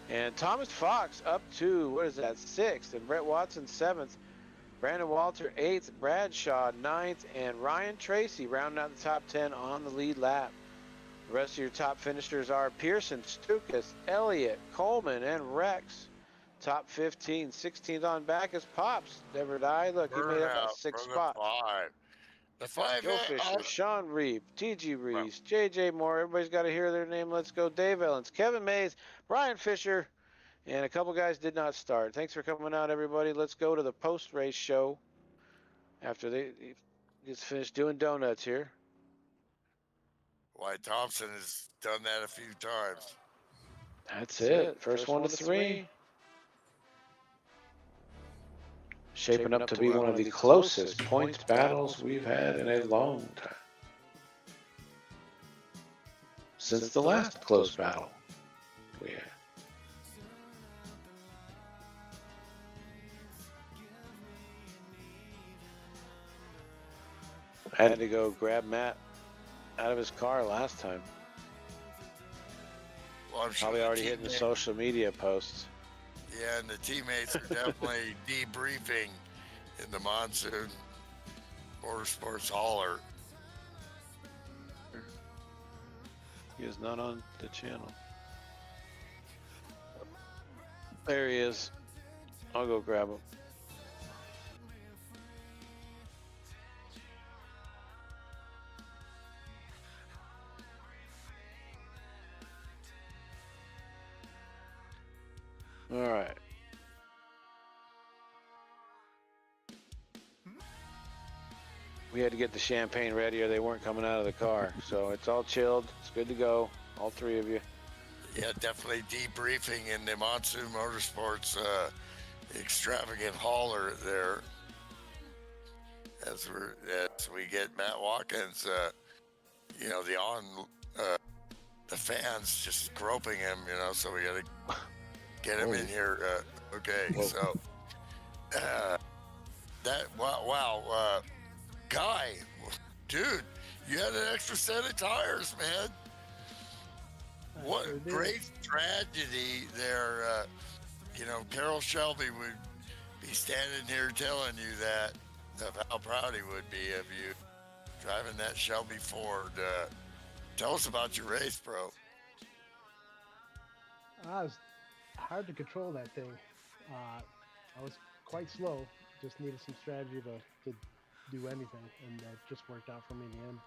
[SPEAKER 7] And Thomas Fox up to, what is that, 6th, and Brett Watson 7th. Brandon Walter 8th, Bradshaw 9th, and Ryan Tracy rounding out the top 10 on the lead lap. The rest of your top finishers are Pearson, Stukas, Elliott, Coleman, and Rex. Top 15, 16th on back is Pops. Never die. Look, he made up
[SPEAKER 8] Burnout
[SPEAKER 7] that 6
[SPEAKER 8] for the
[SPEAKER 7] spot.
[SPEAKER 8] 5. The 5.
[SPEAKER 7] Joe Fisher, Sean Reeve, TG Reese, JJ Moore. Everybody's got to hear their name. Let's go. Dave Ellens, Kevin Mays, Brian Fisher, and a couple guys did not start. Thanks for coming out, everybody. Let's go to the post-race show after he gets finished doing donuts here.
[SPEAKER 8] Wyatt Thompson has done that a few times.
[SPEAKER 7] That's it. First one to 3. Shaping up to be one of the closest points battles we've had in a long time. Since the last close battle we had. I had to go grab Matt out of his car last time.
[SPEAKER 8] Well, I'm sure
[SPEAKER 7] Probably
[SPEAKER 8] the
[SPEAKER 7] already hitting the
[SPEAKER 8] teammate-
[SPEAKER 7] social media posts.
[SPEAKER 8] Yeah, and the teammates are definitely debriefing in the Monsoon Motorsports hauler.
[SPEAKER 7] He is not on the channel. There he is. I'll go grab him. All right. We had to get the champagne ready or they weren't coming out of the car. So it's all chilled. It's good to go. All 3 of you.
[SPEAKER 8] Yeah, definitely debriefing in the Monsoon Motorsports extravagant hauler there. As we get Matt Watkins, you know, the fans just groping him, you know, so we got to get him in here. Okay, so wow, Guy, dude, you had an extra set of tires, man. What a great tragedy there. You know, Carroll Shelby would be standing here telling you that, of how proud he would be of you driving that Shelby Ford. Tell us about your race, bro.
[SPEAKER 10] It was hard to control that thing. I was quite slow. Just needed some strategy to do anything, and that just worked out for me in the end.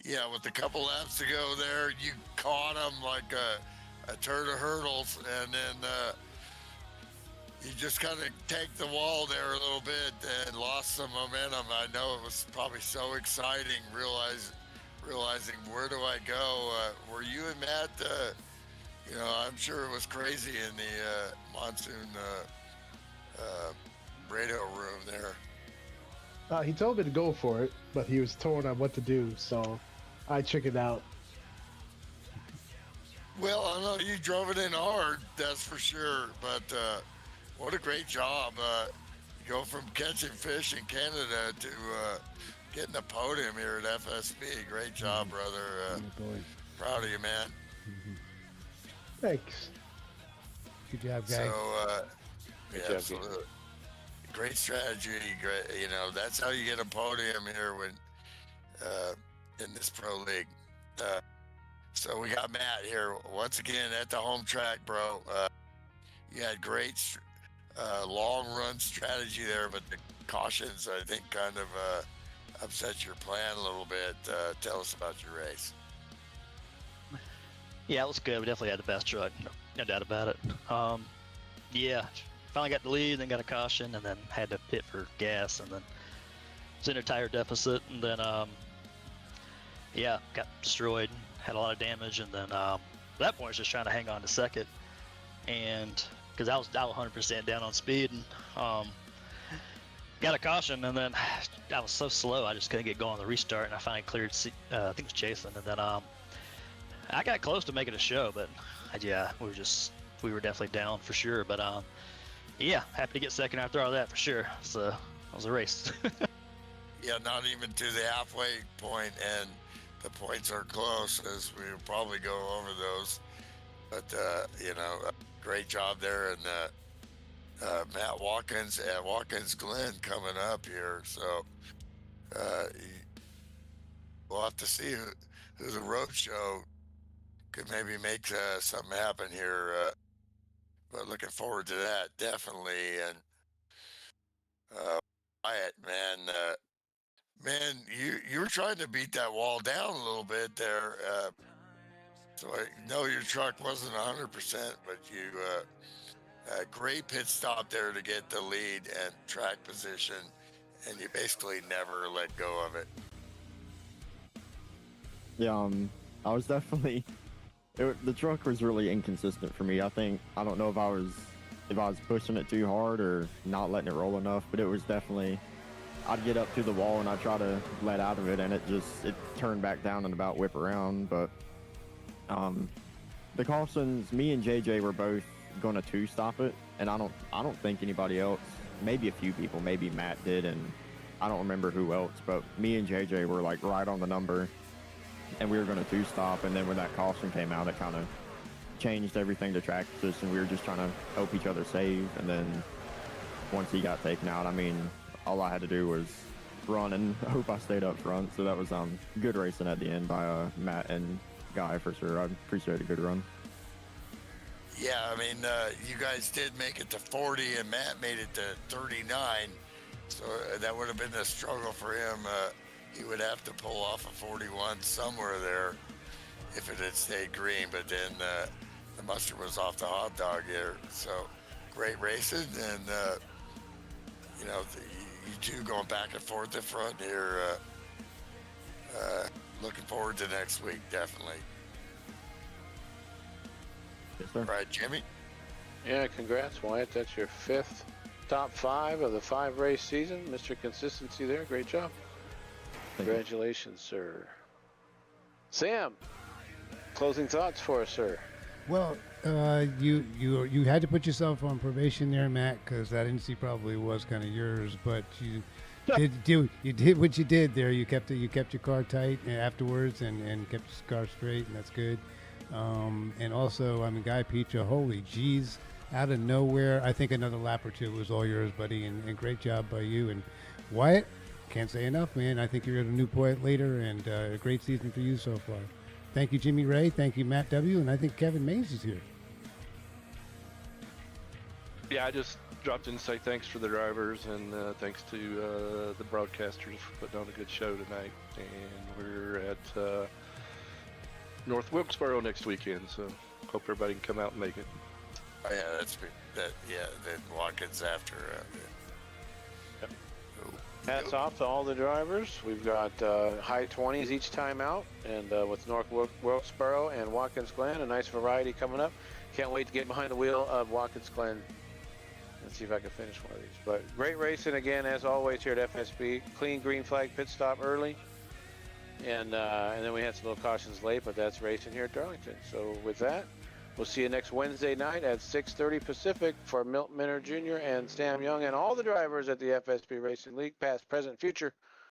[SPEAKER 8] Yeah, with a couple laps to go there, you caught him like a turd of hurdles, and then you just kind of tanked the wall there a little bit and lost some momentum. I know it was probably so exciting, realizing where do I go? Were you and Matt? You know, I'm sure it was crazy in the Monsoon radio room there.
[SPEAKER 10] He told me to go for it, but he was torn on what to do, so I chickened out.
[SPEAKER 8] Well, I know you drove it in hard, that's for sure, but what a great job. You go from catching fish in Canada to getting a podium here at FSB. Great job, brother. Proud of you, man.
[SPEAKER 10] Thanks.
[SPEAKER 9] Good job, guys.
[SPEAKER 8] So,
[SPEAKER 7] Good
[SPEAKER 8] yeah,
[SPEAKER 7] job,
[SPEAKER 8] absolutely. Great strategy. Great, you know, that's how you get a podium here when in this pro league. So we got Matt here once again at the home track, bro. You had great long run strategy there, but the cautions, I think, kind of upset your plan a little bit. Tell us about your race.
[SPEAKER 11] Yeah, it was good. We definitely had the best truck, no doubt about it. Yeah, finally got the lead, then got a caution, and then had to pit for gas, and then was in a tire deficit, and then yeah, got destroyed, had a lot of damage, and then at that point I was just trying to hang on to second, and because I was 100% down on speed, and got a caution, and then I was so slow I just couldn't get going on the restart, and I finally cleared. I think it was Jason, and then I got close to making a show, but yeah, we were definitely down for sure. But yeah, happy to get second after all that for sure. So it was a race.
[SPEAKER 8] Yeah, not even to the halfway point, and the points are close, as we'll probably go over those. But you know, great job there, and Matt Watkins at Watkins Glen coming up here. So we'll have to see who the road show could maybe make something happen here. But looking forward to that, definitely. And Wyatt, man, you were trying to beat that wall down a little bit there. So I know your truck wasn't 100%, but you great pit stop there to get the lead and track position, and you basically never let go of it.
[SPEAKER 12] Yeah, I was definitely. The truck was really inconsistent for me. I don't know if I was pushing it too hard or not letting it roll enough, but it was definitely. I'd get up to the wall and I'd try to let out of it, and it turned back down and about whip around. But the cautions, me and JJ were both going to two-stop it, and I don't think anybody else. Maybe a few people, maybe Matt did, and I don't remember who else. But me and JJ were like right on the number, and we were going to two-stop. And then when that caution came out, it kind of changed everything to track position. We were just trying to help each other save, and then once he got taken out, I mean, all I had to do was run and hope I stayed up front. So that was good racing at the end by Matt and Guy for sure. I appreciate a good run.
[SPEAKER 8] Yeah, I mean, you guys did make it to 40, and Matt made it to 39. So that would have been a struggle for him. He would have to pull off a 41 somewhere there if it had stayed green. But then the mustard was off the hot dog here. So great racing, and you know, you two going back and forth in front here. Looking forward to next week, definitely.
[SPEAKER 12] Yes, sir.
[SPEAKER 8] Right, Jimmy?
[SPEAKER 7] Yeah, congrats, Wyatt. That's your 5th top 5 of the 5-race season. Mr. Consistency there. Great job. Congratulations, sir. Sam, closing thoughts for us, sir.
[SPEAKER 9] Well, you had to put yourself on probation there, Matt, because that NC probably was kind of yours. But you did what you did there. You kept your car tight afterwards, and kept your car straight, and that's good. And also, I mean, Guy Petra, holy geez, out of nowhere. I think another lap or two was all yours, buddy, and great job by you. And Wyatt, can't say enough, man. I think you're at a new point later, and a great season for you so far. Thank you, Jimmy Ray. Thank you, Matt W. And I think Kevin Mays is here.
[SPEAKER 13] Yeah, I just dropped in to say thanks for the drivers, and thanks to the broadcasters for putting on a good show tonight. And we're at North Wilkesboro next weekend, so hope everybody can come out and make it.
[SPEAKER 8] Oh, yeah, then Watkins after.
[SPEAKER 13] Yep.
[SPEAKER 7] Hats off to all the drivers. We've got high 20s each time out, and with North Wilkesboro and Watkins Glen, a nice variety coming up. Can't wait to get behind the wheel of Watkins Glen and see if I can finish one of these. But great racing again, as always, here at FSB. Clean green flag pit stop early. And then we had some little cautions late, but that's racing here at Darlington. So with that, we'll see you next Wednesday night at 6:30 Pacific for Milt Minter Jr. and Sam Young and all the drivers at the FSB Racing League, past, present, future.